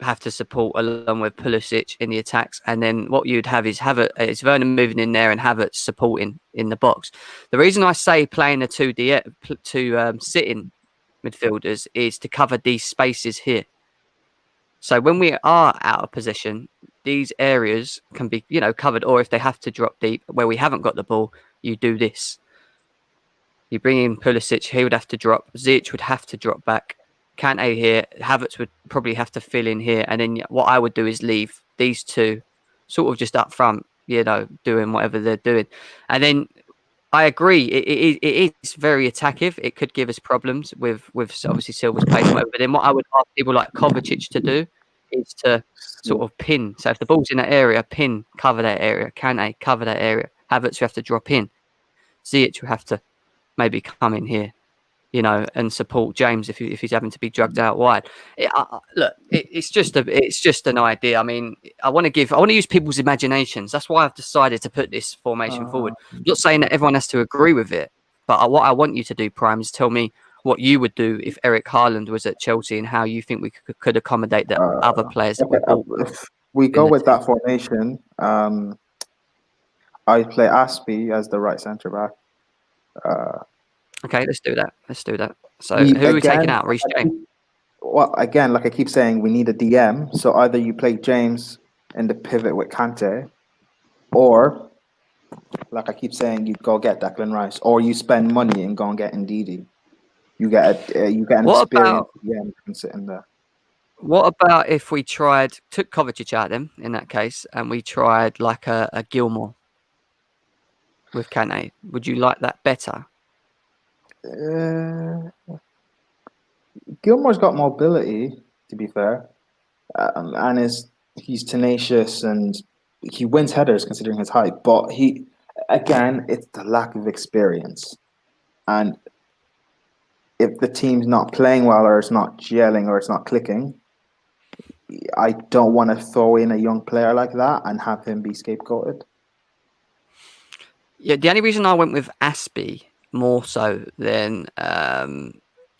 have to support along with Pulisic in the attacks, and then what you'd have is Werner moving in there and Havertz supporting in the box. The reason I say playing the two sitting midfielders is to cover these spaces here. So when we are out of position, these areas can be, covered, or if they have to drop deep where we haven't got the ball, you do this. You bring in Pulisic, he would have to drop. Ziyech would have to drop back. Kante here, Havertz would probably have to fill in here, and then what I would do is leave these two sort of just up front, doing whatever they're doing. And then I agree, it is very attackive. It could give us problems with obviously Silva's pace, but then what I would ask people like Kovacic to do is to sort of pin. So if the ball's in that area, pin, cover that area. Kante, cover that area. Havertz, you have to drop in. Ziyech, you have to maybe come in here, and support James if he's having to be drugged out wide. It's just an idea. I mean, I want to use people's imaginations. That's why I've decided to put this formation forward. I'm not saying that everyone has to agree with it, but what I want you to do, Prime, is tell me what you would do if Eric Haaland was at Chelsea and how you think we could accommodate the other players that we bought.
If we go with that formation, I play Aspie as the right centre back.
Okay, let's do that. So who are we taking out? Reece James?
Well, again, like I keep saying, we need a DM. So either you play James in the pivot with Kante, or, like I keep saying, you go get Declan Rice, or you spend money and go and get Ndidi. You get an experienced DM can sit in there.
What about if we took Kovacic out then, in that case, and we tried like a Gilmore with Kante? Would you like that better?
Gilmore's got mobility, to be fair, and he's tenacious and he wins headers considering his height. But it's the lack of experience, and if the team's not playing well or it's not gelling or it's not clicking, I don't want to throw in a young player like that and have him be scapegoated.
Yeah, the only reason I went with Aspie more so than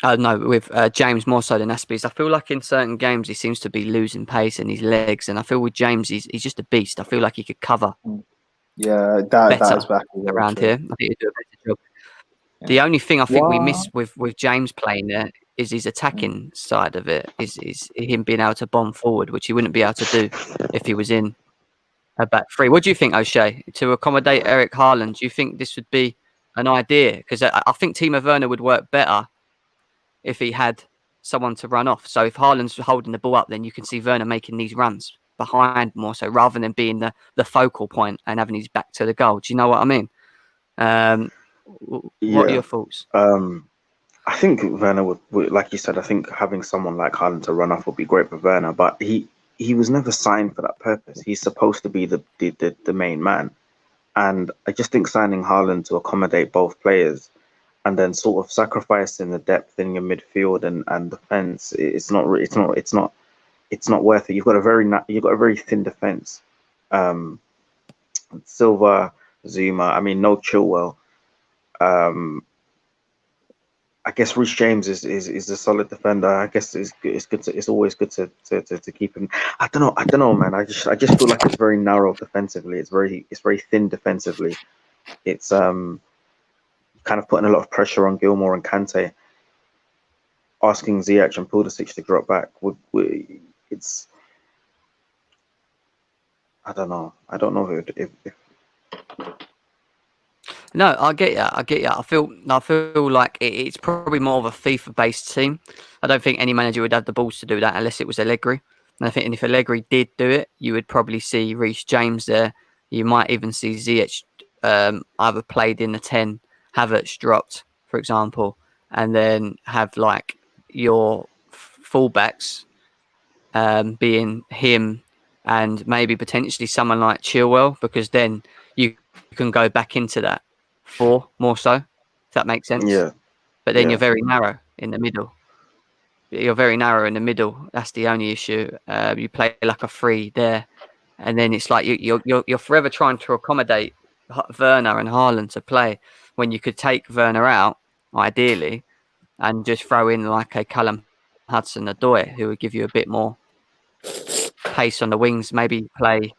with James more so than Aspie is I feel like in certain games he seems to be losing pace in his legs, and I feel with James he's just a beast. I feel like he could cover.
Yeah, that is back
around here. I think he'd do a better job. Yeah. The only thing I think we miss with James playing there is his attacking side of it. Is him being able to bomb forward, which he wouldn't be able to do if he was in a back three. What do you think, O'Shea, to accommodate Eric Haaland? Do you think this would be an idea? Because I think Timo Werner would work better if he had someone to run off. So if Haaland's holding the ball up, then you can see Werner making these runs behind more so, rather than being the focal point and having his back to the goal. Do you know what I mean? What are
Yeah.
your thoughts?
I think Werner would, like you said, I think having someone like Haaland to run off would be great for Werner, but he was never signed for that purpose. He's supposed to be the main man. And I just think signing Haaland to accommodate both players and then sort of sacrificing the depth in your midfield and defense, it's not worth it. You've got a very thin defense. Um, Silva, Zuma, I mean, no Chilwell. Um, I guess Reece James is a solid defender. I guess it's always good to keep him. I don't know, man. I just feel like it's very narrow defensively. It's very thin defensively. It's kind of putting a lot of pressure on Gilmore and Kante. Asking Ziyech and Pulisic to drop back it's, I don't know. I don't know if
No, I get you. I feel like it's probably more of a FIFA-based team. I don't think any manager would have the balls to do that unless it was Allegri. And I think if Allegri did do it, you would probably see Reece James there. You might even see Ziyech either played in the 10, Havertz dropped, for example, and then have like your fullbacks being him and maybe potentially someone like Chilwell, because then you can go back into that 4 more so, if that makes sense.
yeah,
But then
yeah.
you're very narrow in the middle. That's the only issue. You play like a 3 there, and then it's like you're forever trying to accommodate Werner and Haaland to play when you could take Werner out ideally and just throw in like a Callum Hudson-Odoi who would give you a bit more pace on the wings. Maybe play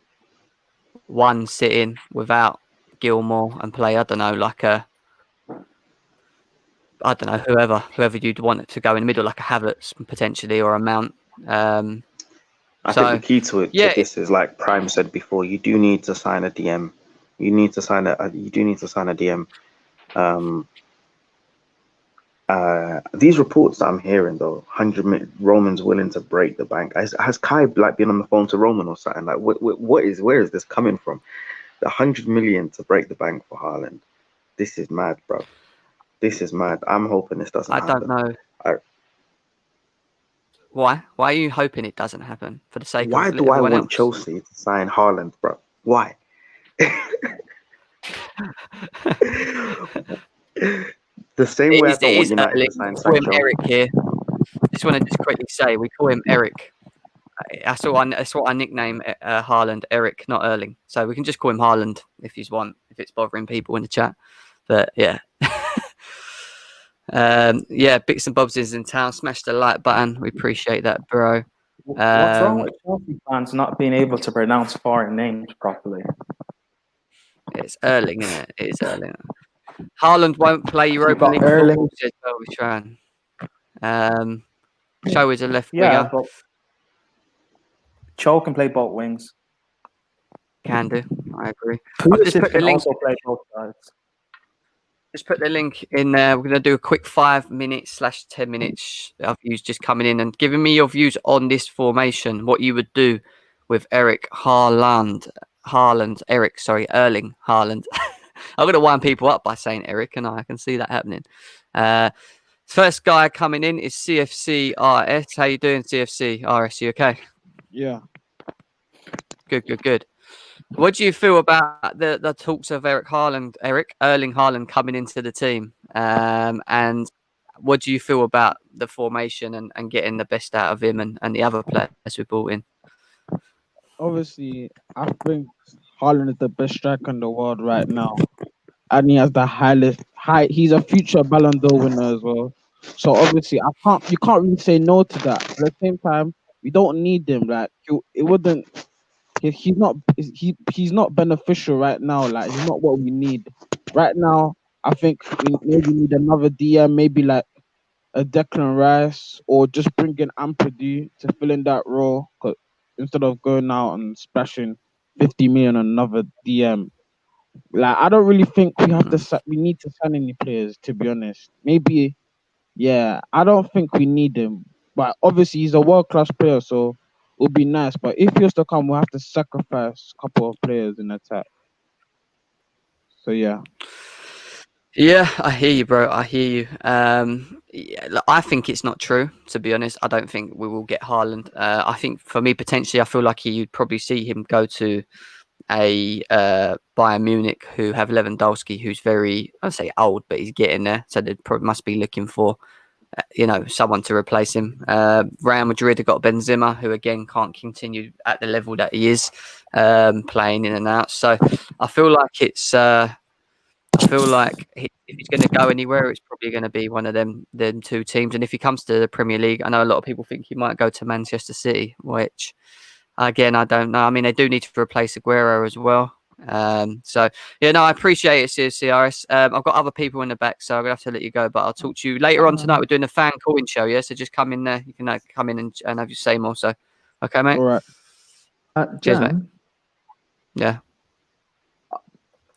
one sit-in without Gilmore and play, I don't know, whoever you'd want it to go in the middle, like a Havertz potentially or a Mount.
I think the key to this is, like Prime said before, you do need to sign a DM. You do need to sign a DM. These reports that I'm hearing though, 100 Roman's willing to break the bank. Has Kai like been on the phone to Roman or something? Like, where is this coming from? The 100 million to break the bank for Haaland. This is mad, bro. This is mad. I'm hoping this doesn't happen.
I don't know. Why? Why are you hoping it doesn't happen? For the sake
Why
of
do I
everyone
want
else?
Chelsea to sign Haaland, bro? Why? The same way I don't want United to sign
call him
Sancho.
Eric here. Just want to quickly say we call him Eric. That's what I nickname Haaland, Eric, not Erling. So we can just call him Haaland if you want, if it's bothering people in the chat. But yeah. Bits and Bobs is in town. Smash the like button. We appreciate that, bro.
What's wrong with Chelsea fans not being able to pronounce foreign names properly?
It's Erling, isn't it? It is Erling. Haaland won't play Europa League football, says Elvis. Cho is a left winger.
But Cho can play both wings.
Can do. I agree.
Pulisic can also play both sides.
Just put the link in there. We're going to do a quick 5 minutes / 10 minutes of views just coming in and giving me your views on this formation. What you would do with Erling Haaland. I'm going to wind people up by saying Eric, and I can see that happening. First guy coming in is CFC RS. How you doing, CFC RS? You okay?
Yeah.
Good. What do you feel about the talks of Erling Haaland coming into the team? And what do you feel about the formation and getting the best out of him and the other players we brought in?
Obviously, I think Haaland is the best striker in the world right now. And he has the highest height. He's a future Ballon d'Or winner as well. So obviously, you can't really say no to that. At the same time, we don't need him. Like he's not beneficial right now. Like he's not what we need right now. I think we maybe need another DM, maybe like a Declan Rice, or just bring in Ampadu to fill in that role, instead of going out and splashing 50 million on another DM. Like, I don't really think we have to. We need to sign any players, to be honest. Maybe, yeah. I don't think we need him, but obviously he's a world class player, so it would be nice. But if he was to come, we'll have to sacrifice a couple of players in attack. So yeah.
Yeah, I hear you, bro. I hear you. Yeah, look, I think it's not true, to be honest. I don't think we will get Haaland. I think for me, potentially, I feel like you'd probably see him go to a Bayern Munich, who have Lewandowski, who's very, I'd say old, but he's getting there. So they probably must be looking for, someone to replace him. Real Madrid have got Benzema, who again can't continue at the level that he is, playing in and out. So I feel like if he's going to go anywhere, it's probably going to be one of them two teams. And if he comes to the Premier League, I know a lot of people think he might go to Manchester City, which again I don't know. I mean, they do need to replace Aguero as well. So yeah, no, I appreciate it, CRS. I've got other people in the back, so I'm gonna have to let you go. But I'll talk to you later on tonight. We're doing a fan calling show, yeah. So just come in there. You can come in and have your say more. So, okay, mate.
All right.
Cheers, mate.
Jan,
Yeah.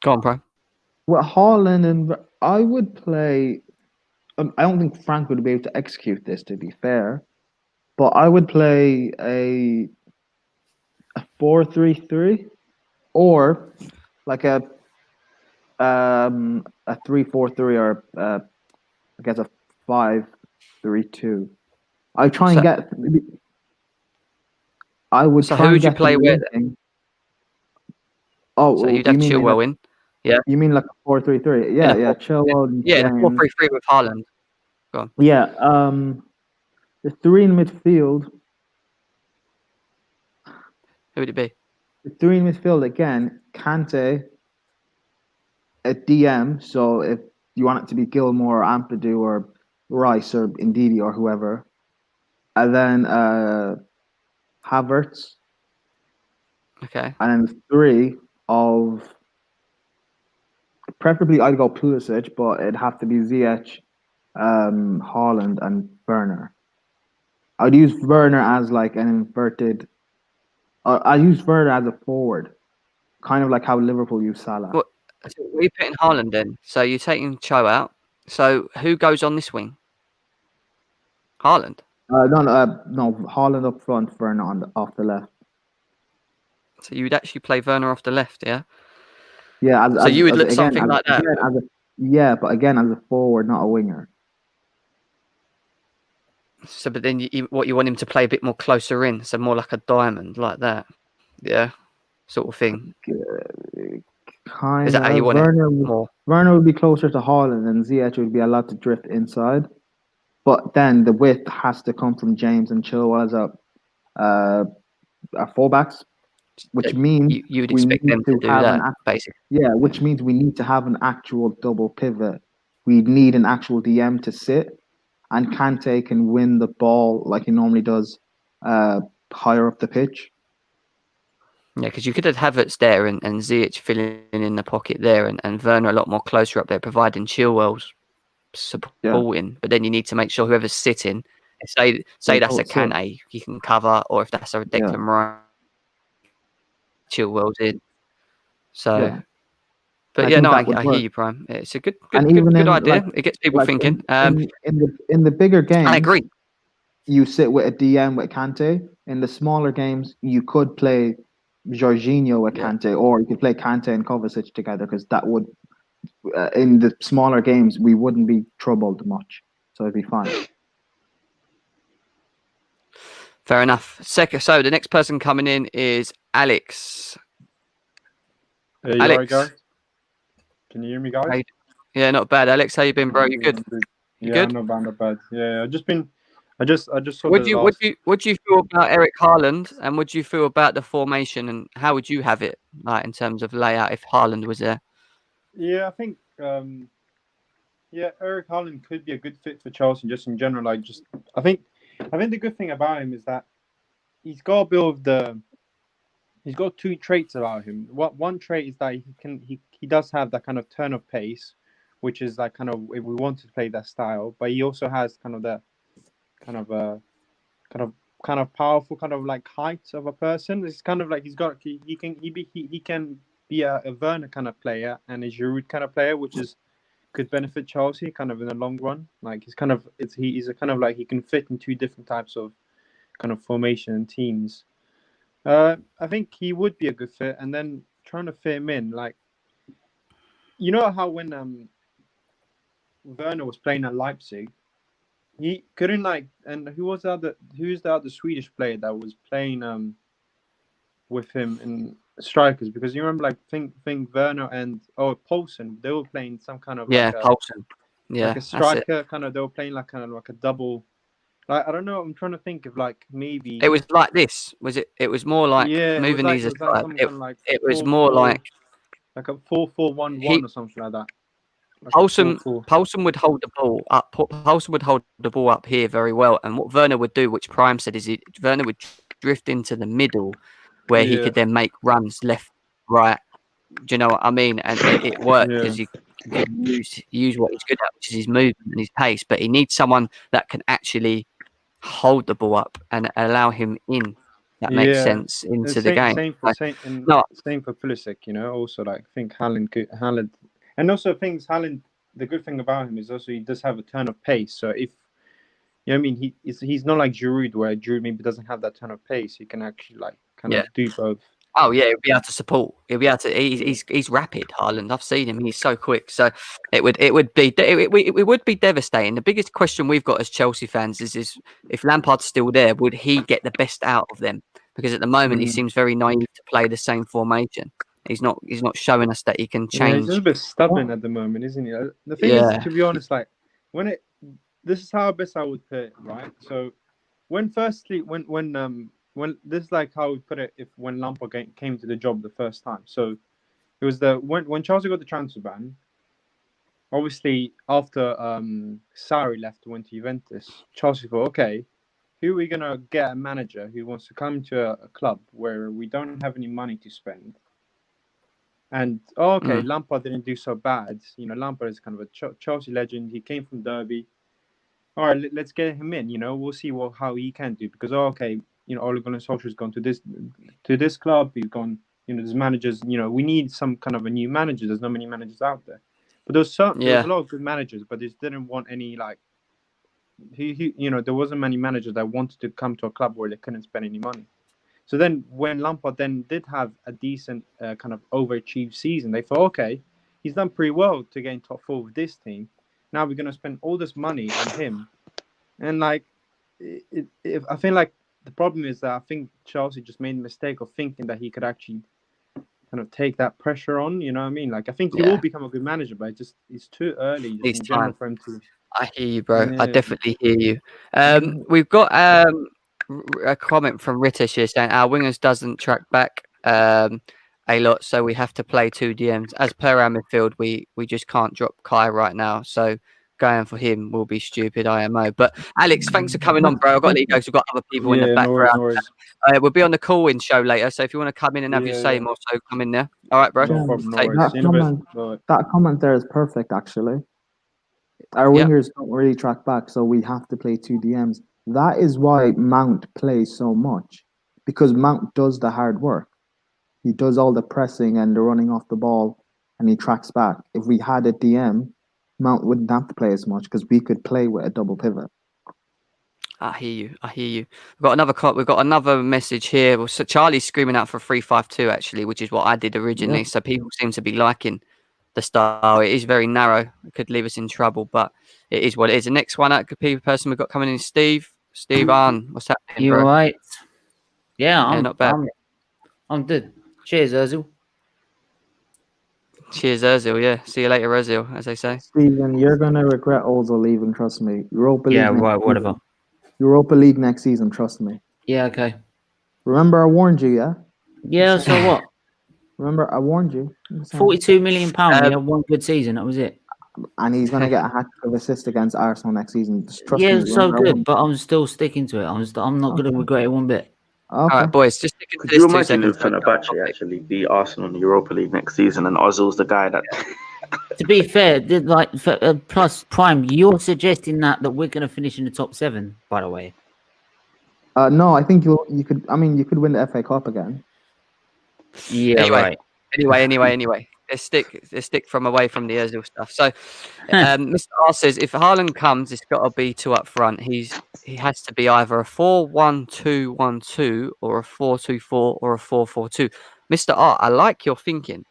Go on, bro.
with Haaland and I would play. I don't think Frank would be able to execute this, to be fair, but I would play a 4-3-3 or like a 3-4-3 or I guess a 5-3-2. I try and
So-
get. I would
So
try
who
and
would you
get the
play with?
linking. Oh,
So you'd
you
have
mean in
Chilwell in. Yeah.
you mean like a 4-3-3?
In
Yeah,
a
yeah.
4
Chilwell and
Yeah, in a
James.
4-3-3 with Haaland. Go on.
Yeah. The three in midfield.
Who would it be?
The three in midfield again. Kante, a DM. So if you want it to be Gilmore or Ampadu or Rice or Ndidi or whoever, and then Havertz,
Okay.
and then three of preferably I'd go Pulisic, but it'd have to be Ziyech, Haaland, and Werner. I'd use Werner as like an inverted. I use Werner as a forward, kind of like how Liverpool use Salah.
What? So are you putting Haaland in? So you're taking Cho out. So who goes on this wing? Haaland.
No, Haaland up front, Werner off the left.
So you would actually play Werner off the left, yeah?
Yeah,
So you would look
again,
something like that.
again, yeah, but again as a forward, not a winger.
So, but then what you want him to play a bit more closer in, so more like a diamond, like that, yeah, sort of thing.
Kind
Is that how you
of.
want it? More.
Werner would be closer to Haaland, and Ziyech would be allowed to drift inside. But then the width has to come from James and Chilwell as our fullbacks, which means
You would
we
expect
need
them to do
have
that, basically.
yeah, which means we need to have an actual double pivot. We need an actual DM to sit, and Kante can win the ball like he normally does, higher up the pitch.
Yeah, because you could have Havertz there and Ziyech filling in the pocket there, and Werner a lot more closer up there, providing Chilwell's supporting. But then you need to make sure whoever's sitting, say that's a Kante, he can cover, or if that's a Declan Rice, Chilwell's in. So, but
I
yeah,
think
no,
that
I
would
hear
work.
you, Prime. It's a good
And even in,
idea.
like-
It gets people
Like
thinking.
in the bigger games,
I agree.
you sit with a DM with Kante. In the smaller games, you could play Jorginho with Kante, or you could play Kante and Kovacic together, because that would, in the smaller games, we wouldn't be troubled much, so it'd be fine.
Fair enough. So the next person coming in is Alex.
Hey, you
Alex.
alright, guys? Can you hear me, guys?
Hey. Yeah, not bad. Alex, how you been, bro? You good? You good?
I'm not bad. Yeah, I just saw
What do you feel about Eric Haaland, and what do you feel about the formation, and how would you have it, like in terms of layout, if Haaland was there?
Yeah, I think Eric Haaland could be a good fit for Chelsea just in general. I think the good thing about him is that he's got a bit of he's got two traits about him. One trait is that he does have that kind of turn of pace, which is like kind of if we want to play that style, but he also has kind of kind of powerful, kind of like height of a person. It's kind of like he can be a Werner kind of player and a Giroud kind of player, which is could benefit Chelsea kind of in the long run. Like he's a kind of like he can fit in two different types of kind of formation and teams. I think he would be a good fit, and then trying to fit him in, like you know how when Werner was playing at Leipzig, he couldn't and who's the other Swedish player that was playing with him in strikers? Because you remember think Werner and Poulsen, they were playing some kind of
Poulsen. Yeah,
like a striker kind of. They were playing like kind of like a double. Like I don't know. I'm trying to think of like maybe
it was like this. Was it? It was more like moving these aside. It was more like
a 4-4-1-1 or something like that. Like
Poulsen would hold the ball up. Poulsen would hold the ball up here very well. And what Werner would do, which Prime said, is Werner would drift into the middle, where he could then make runs left, right. Do you know what I mean? And it worked because you can use what he's good at, which is his movement and his pace. But he needs someone that can actually hold the ball up and allow him in. That makes sense into the game.
Same for Pulisic, you know. Also, like I think Haaland, and also Haaland. The good thing about him is also he does have a turn of pace. So if you know what I mean, he's not like Giroud, where Giroud maybe doesn't have that turn of pace. He can actually kind of do both.
Oh yeah, he'll be able to support. He'll be able to. He's rapid, Haaland. I've seen him. He's so quick. So it would be devastating. The biggest question we've got as Chelsea fans is if Lampard's still there, would he get the best out of them? Because at the moment he seems very naive to play the same formation. He's not showing us that he can change.
He's a bit stubborn at the moment, isn't he? The thing is, to be honest, like this is how best I would put it, right? So when this is like how we put it when Lampard came to the job the first time. So it was when Chelsea got the transfer ban. Obviously, after Sarri left and went to Juventus, Chelsea thought, okay, who are we gonna get a manager who wants to come to a club where we don't have any money to spend? And Lampard didn't do so bad. You know, Lampard is kind of a Chelsea legend. He came from Derby. All right, let's get him in. You know, we'll see how he can do because you know, Ole Gunnar Solskjaer's gone to this club. He's gone. You know, there's managers. You know, we need some kind of a new manager. There's not many managers out there, but there was a lot of good managers, but they didn't want any you know, there wasn't many managers that wanted to come to a club where they couldn't spend any money. So then when Lampard then did have a decent kind of overachieved season, they thought, okay, he's done pretty well to get in top 4 with this team. Now we're going to spend all this money on him. And I feel like the problem is that I think Chelsea just made the mistake of thinking that he could actually kind of take that pressure on. You know what I mean? Like I think he will become a good manager, but it's too early in general for him to.
I hear you, bro. I definitely hear you. We've got a comment from Ritesh here saying our wingers doesn't track back a lot, so we have to play 2 DMs. As per our midfield, we just can't drop Kai right now, so going for him will be stupid IMO. But Alex, thanks for coming on, bro. I've got to let you go, so we've got other people in the background.
No worries.
We'll be on the call-in show later, so if you want to come in and have your say more, so come in there. All right, bro.
No problem, that comment there is perfect, actually. Our wingers don't really track back, so we have to play 2 DMs. That is why Mount plays so much, because Mount does the hard work. He does all the pressing and the running off the ball, and he tracks back. If we had a DM, Mount wouldn't have to play as much because we could play with a double pivot.
I hear you. We've got another message here. Well, so Charlie's screaming out for 3-5-2 actually, which is what I did originally. So people seem to be liking the style. It is very narrow. It could leave us in trouble, but it is what it is. The next one, person we've got coming in is Steve. Steve Arn, what's happening?
You
bro?
all right? Yeah, I'm
not bad.
I'm good. Cheers, Ozil.
Cheers, Ozil. Yeah, see you later, Ozil, as they say.
Stephen, you're gonna regret Ozil leaving. Trust me. Europa League.
Yeah, right. Whatever.
Europa League next season. Trust me.
Yeah. Okay.
Remember, I warned you. Yeah.
Yeah. So what?
Remember, I warned you.
£42 million. He had one good season. That was it.
And he's gonna get a hat of assist against Arsenal next season. Just trust me.
Yeah, so good, but I'm still sticking to it. I'm not gonna regret it one bit.
Okay.
All right, boys, just
could you imagine if Fenerbahce actually beat Arsenal in the Europa League next season and Ozil's the guy that...
To be fair, plus Prime, you're suggesting that we're going to finish in the top 7, by the way.
No, I think you could. I mean, you could win the FA Cup again.
Yeah,
Anyway,
right.
anyway. Let's stick from away from the Özil stuff. So, Mr. R says if Haaland comes, it's got to be two up front. He has to be either a 4-1-2-1-2 or a 4-2-4 or a 4-4-2. Mr. R, I like your thinking.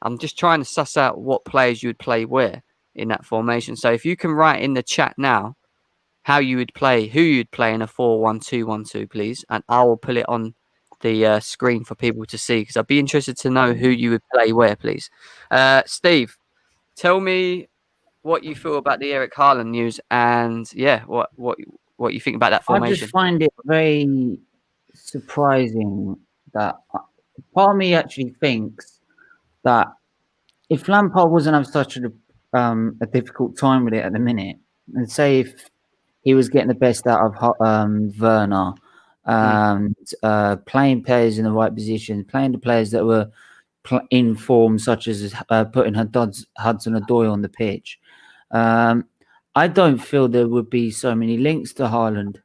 I'm just trying to suss out what players you would play where in that formation. So if you can write in the chat now how you would play, who you'd play in a 4-1-2-1-2, please, and I will put it on the screen for people to see because I'd be interested to know who you would play where, please. Steve, tell me what you feel about the Eric Haaland news and what you think about that
I just
formation.
find it very surprising that part of me actually thinks that if Lampard wasn't having such a difficult time with it at the minute, and say if he was getting the best out of Werner and playing players in the right position, playing the players that were in form, such as putting Hudson-Odoi on the pitch, I don't feel there would be so many links to Haaland.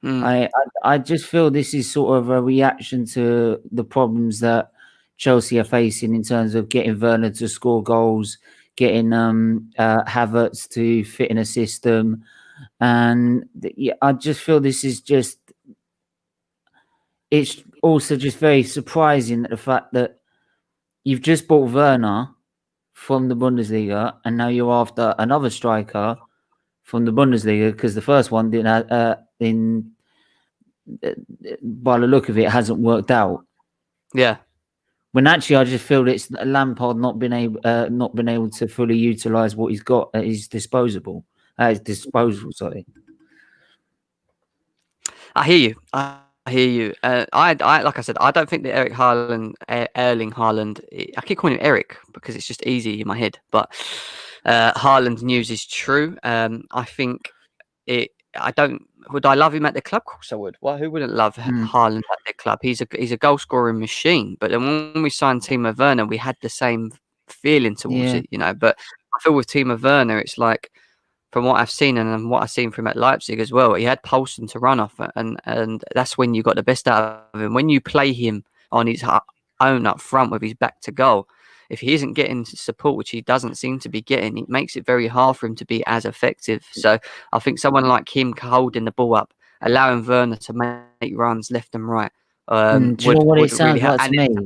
I just feel this is sort of a reaction to the problems that Chelsea are facing in terms of getting Werner to score goals, getting Havertz to fit in a system. And I just feel this is just, it's also just very surprising that the fact that you've just bought Werner from the Bundesliga and now you're after another striker from the Bundesliga because the first one didn't by the look of it hasn't worked out.
Yeah.
When actually I just feel it's Lampard not been able to fully utilise what he's got at his disposal. Sorry.
I hear you. I hear you. I like I said, I don't think that Erling Haaland. I keep calling him Eric because it's just easy in my head. But Haaland news is true. I think it. I don't. Would I love him at the club? Of course I would. Well, who wouldn't love Haaland at their club? He's a goal scoring machine. But then when we signed Timo Werner, we had the same feeling towards it, you know. But I feel with Timo Werner, it's like, from what I've seen and what I've seen from him at Leipzig as well, he had Poulsen to run off, and that's when you got the best out of him. When you play him on his own up front with his back to goal, if he isn't getting support, which he doesn't seem to be getting, it makes it very hard for him to be as effective. So I think someone like him holding the ball up, allowing Werner to make runs left and right,
do you know what it sounds
really
like to me? Do you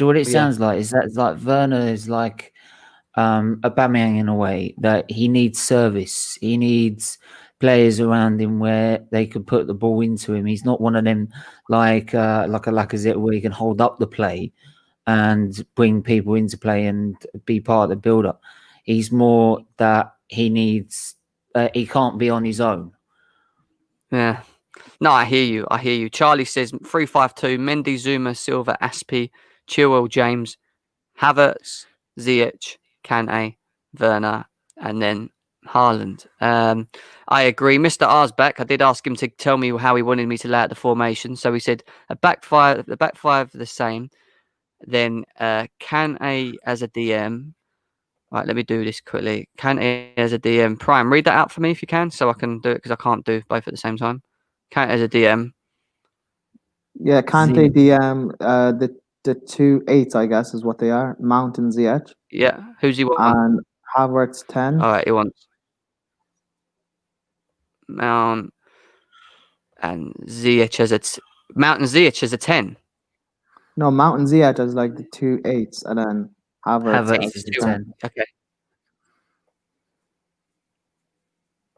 know what it sounds like? Is that like Werner is like Aubameyang in a way, that he needs service. He needs players around him where they could put the ball into him. He's not one of them like a Lacazette where he can hold up the play and bring people into play and be part of the build-up. He's more that he needs. He can't be on his own.
Yeah. No, I hear you. I hear you. Charlie says 3-5-2, Mendy, Zuma, Silva, Aspi, Chilwell, James, Havertz, Ziyech, Kante, Werner, and then Haaland. I agree. Mr. R's back. I did ask him to tell me how he wanted me to lay out the formation. So he said the back five the same. Then Kante as a DM. Right, let me do this quickly. Kante as a DM. Prime, read that out for me if you can, so I can do it because I can't do both at the same time. Kante as a DM.
Yeah, Kante DM. The 2 8s, I guess, is what they are. Mount and Ziyech.
Yeah, who's he want?
And Havertz 10.
All right, he wants Mount and Ziyech as Mount and Ziyech as a 10.
No, Mount and Ziyech as like the 2 8s, and then Havertz
is the 10.
Okay.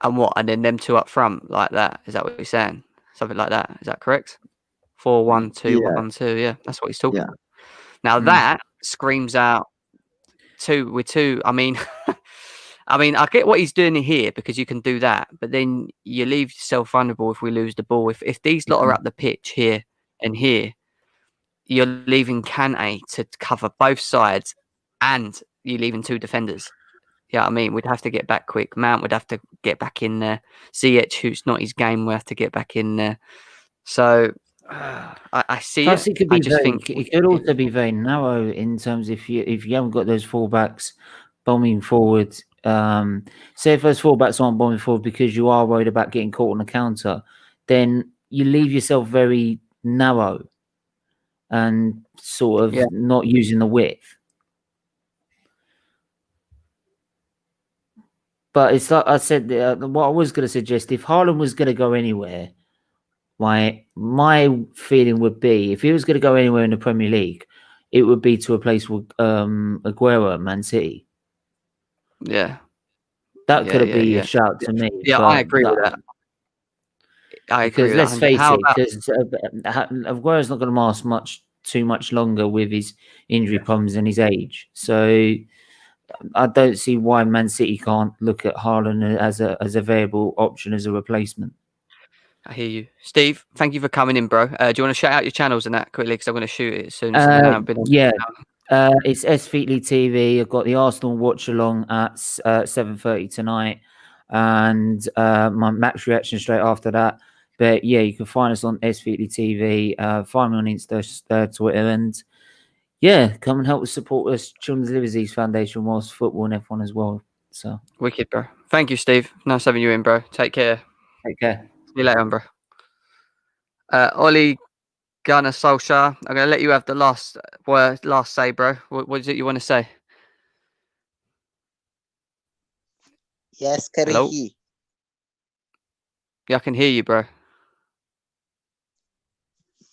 And what? And then them two up front like that? Is that what he's saying? Something like that? Is that correct? 4-1-2-1-2. Yeah, that's what he's talking about. Now that screams out with two. I mean, I get what he's doing here because you can do that, but then you leave yourself vulnerable if we lose the ball. If these lot are up the pitch here and here, you're leaving Kante to cover both sides, and you're leaving two defenders. Yeah, I mean, we'd have to get back quick. Mount would have to get back in there. Ziyech, who's not his game, would have to get back in there. So I see.
Plus, it could be
it
could also be very narrow in terms if you haven't got those fullbacks bombing forward. Say if those fullbacks aren't bombing forward because you are worried about getting caught on the counter, then you leave yourself very narrow and sort of not using the width. But it's like I said, what I was going to suggest, if Haaland was going to go anywhere, my feeling would be, if he was going to go anywhere in the Premier League, it would be to a place with Aguero at Man City.
Yeah.
That could be a shout to me.
Yeah, I agree with that. I agree
because
with
let's
that.
face
How
it,
about,
because Aguero's not going to last too much longer with his injury problems and his age. So I don't see why Man City can't look at Haaland as a viable option as a replacement.
I hear you. Steve, thank you for coming in, bro. Do you want to shout out your channels and that quickly? Because I'm going to shoot it soon. So then I've been
it's S Featley TV. I've got the Arsenal watch along at 7:30 tonight, and my match reaction straight after that. But yeah, you can find us on S Featley TV. Find me on Insta, Twitter, and yeah, come and help us support us Children's Liver Disease Foundation whilst football and F1 as well. So
wicked, bro. Thank you, Steve. Nice having you in, bro. Take care.
Take care.
See you later, bro. Ollie Gunnar Solskjaer, I'm going to let you have the last say, bro. What is it you want to say?
Yes,
Hello?
Kariki.
Yeah, I can hear you, bro.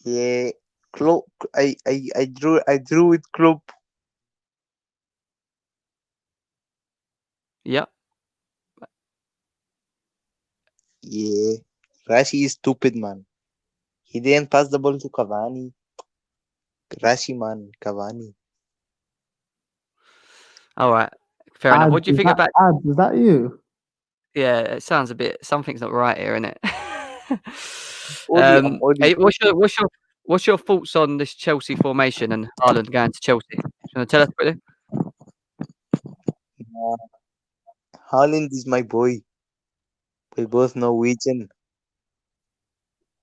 Yeah, Klopp. I drew with Klopp.
Yeah.
Yeah, Rashi is stupid, man. He didn't pass the ball to Cavani. Rashi, man, Cavani.
All right. Fair enough. What do you think about?
Is that you?
Yeah, it sounds a bit. Something's not right here, isn't it?
I'm Oli.
Hey, what's your thoughts on this Chelsea formation and Haaland going to Chelsea? Do you want to tell us quickly?
Haaland is my boy. We both Norwegian.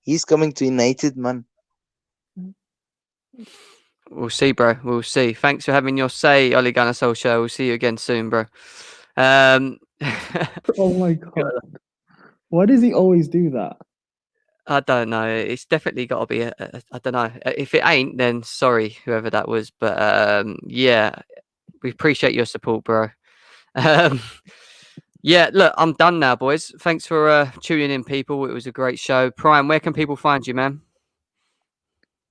He's coming to United, man.
We'll see, bro. We'll see. Thanks for having your say, Ole Gunnar Solskjaer. We'll see you again soon, bro.
Oh my god! Why does he always do that?
I don't know. It's definitely got to be I don't know. If it ain't, then sorry, whoever that was. But yeah, we appreciate your support, bro. Yeah, look, I'm done now, boys. Thanks for tuning in, people. It was a great show. Prime, where can people find you, man?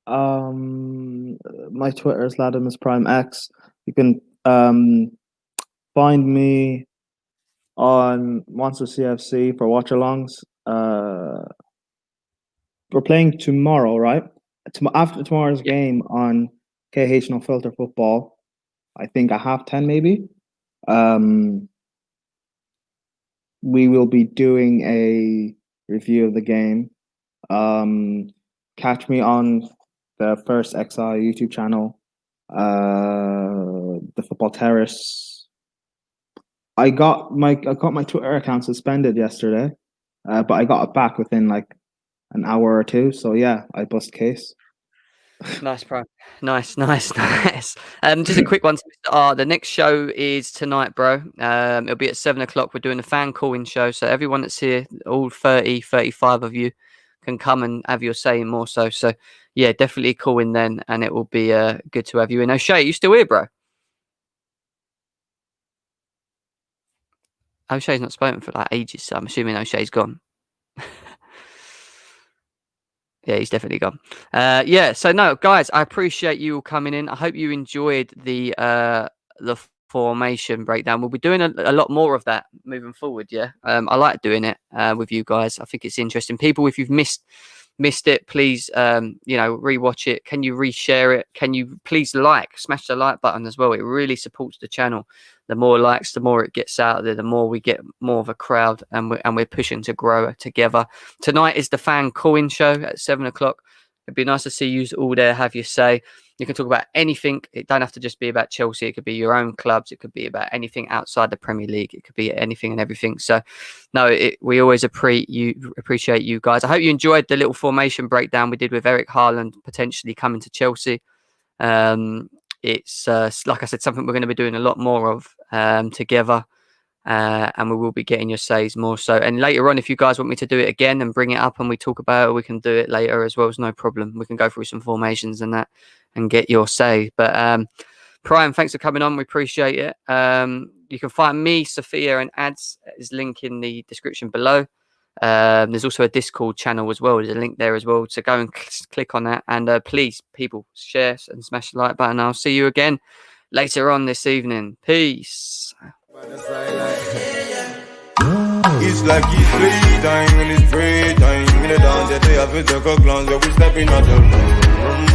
My Twitter is Latimus Prime X. You can find me on Monster CFC for watch alongs. We're playing tomorrow, right? After tomorrow's game on KH No Filter Football, I think at 10:30 maybe. We will be doing a review of the game. Catch me on the First XI YouTube channel, the Football Terrace. I got my Twitter account suspended yesterday, but I got it back within like an hour or two. So yeah, I bust case.
Nice, bro. Nice. Just a quick one. The next show is tonight, bro. It'll be at 7:00. We're doing a fan call-in show. So everyone that's here, all 35 of you, can come and have your say more so. So yeah, definitely call in then, and it will be good to have you in. O'Shea, you still here, bro? O'Shea's not spoken for like ages, so I'm assuming O'Shea's gone. Yeah, he's definitely gone. Yeah, so no, guys, I appreciate you all coming in. I hope you enjoyed the formation breakdown. We'll be doing a lot more of that moving forward. Yeah, I like doing it with you guys. I think it's interesting. People, if you've missed it, please rewatch it. Can you reshare it? Can you please smash the like button as well? It really supports the channel. The more likes, the more it gets out there, the more we get more of a crowd, and we're pushing to grow together. Tonight is the fan call-in show at 7:00. It'd be nice to see you all there, have your say. You can talk about anything. It don't have to just be about Chelsea. It could be your own clubs. It could be about anything outside the Premier League. It could be anything and everything. So, no, we always appreciate you guys. I hope you enjoyed the little formation breakdown we did with Erling Haaland potentially coming to Chelsea. It's like I said, something we're going to be doing a lot more of together. and we will be getting your says more so. And later on, if you guys want me to do it again and bring it up and we talk about it, we can do it later as well. It's no problem. We can go through some formations and that and get your say. But Prem, thanks for coming on. We appreciate it. You can find me, Sophia, and Ads is link in the description below. There's also a Discord channel as well. There's a link there as well. So go and click on that. And please, people, share and smash the like button. I'll see you again later on this evening. Peace.
It's like it's playtime when it's free time. In the dance, they have to take a glance, we stepping out the room.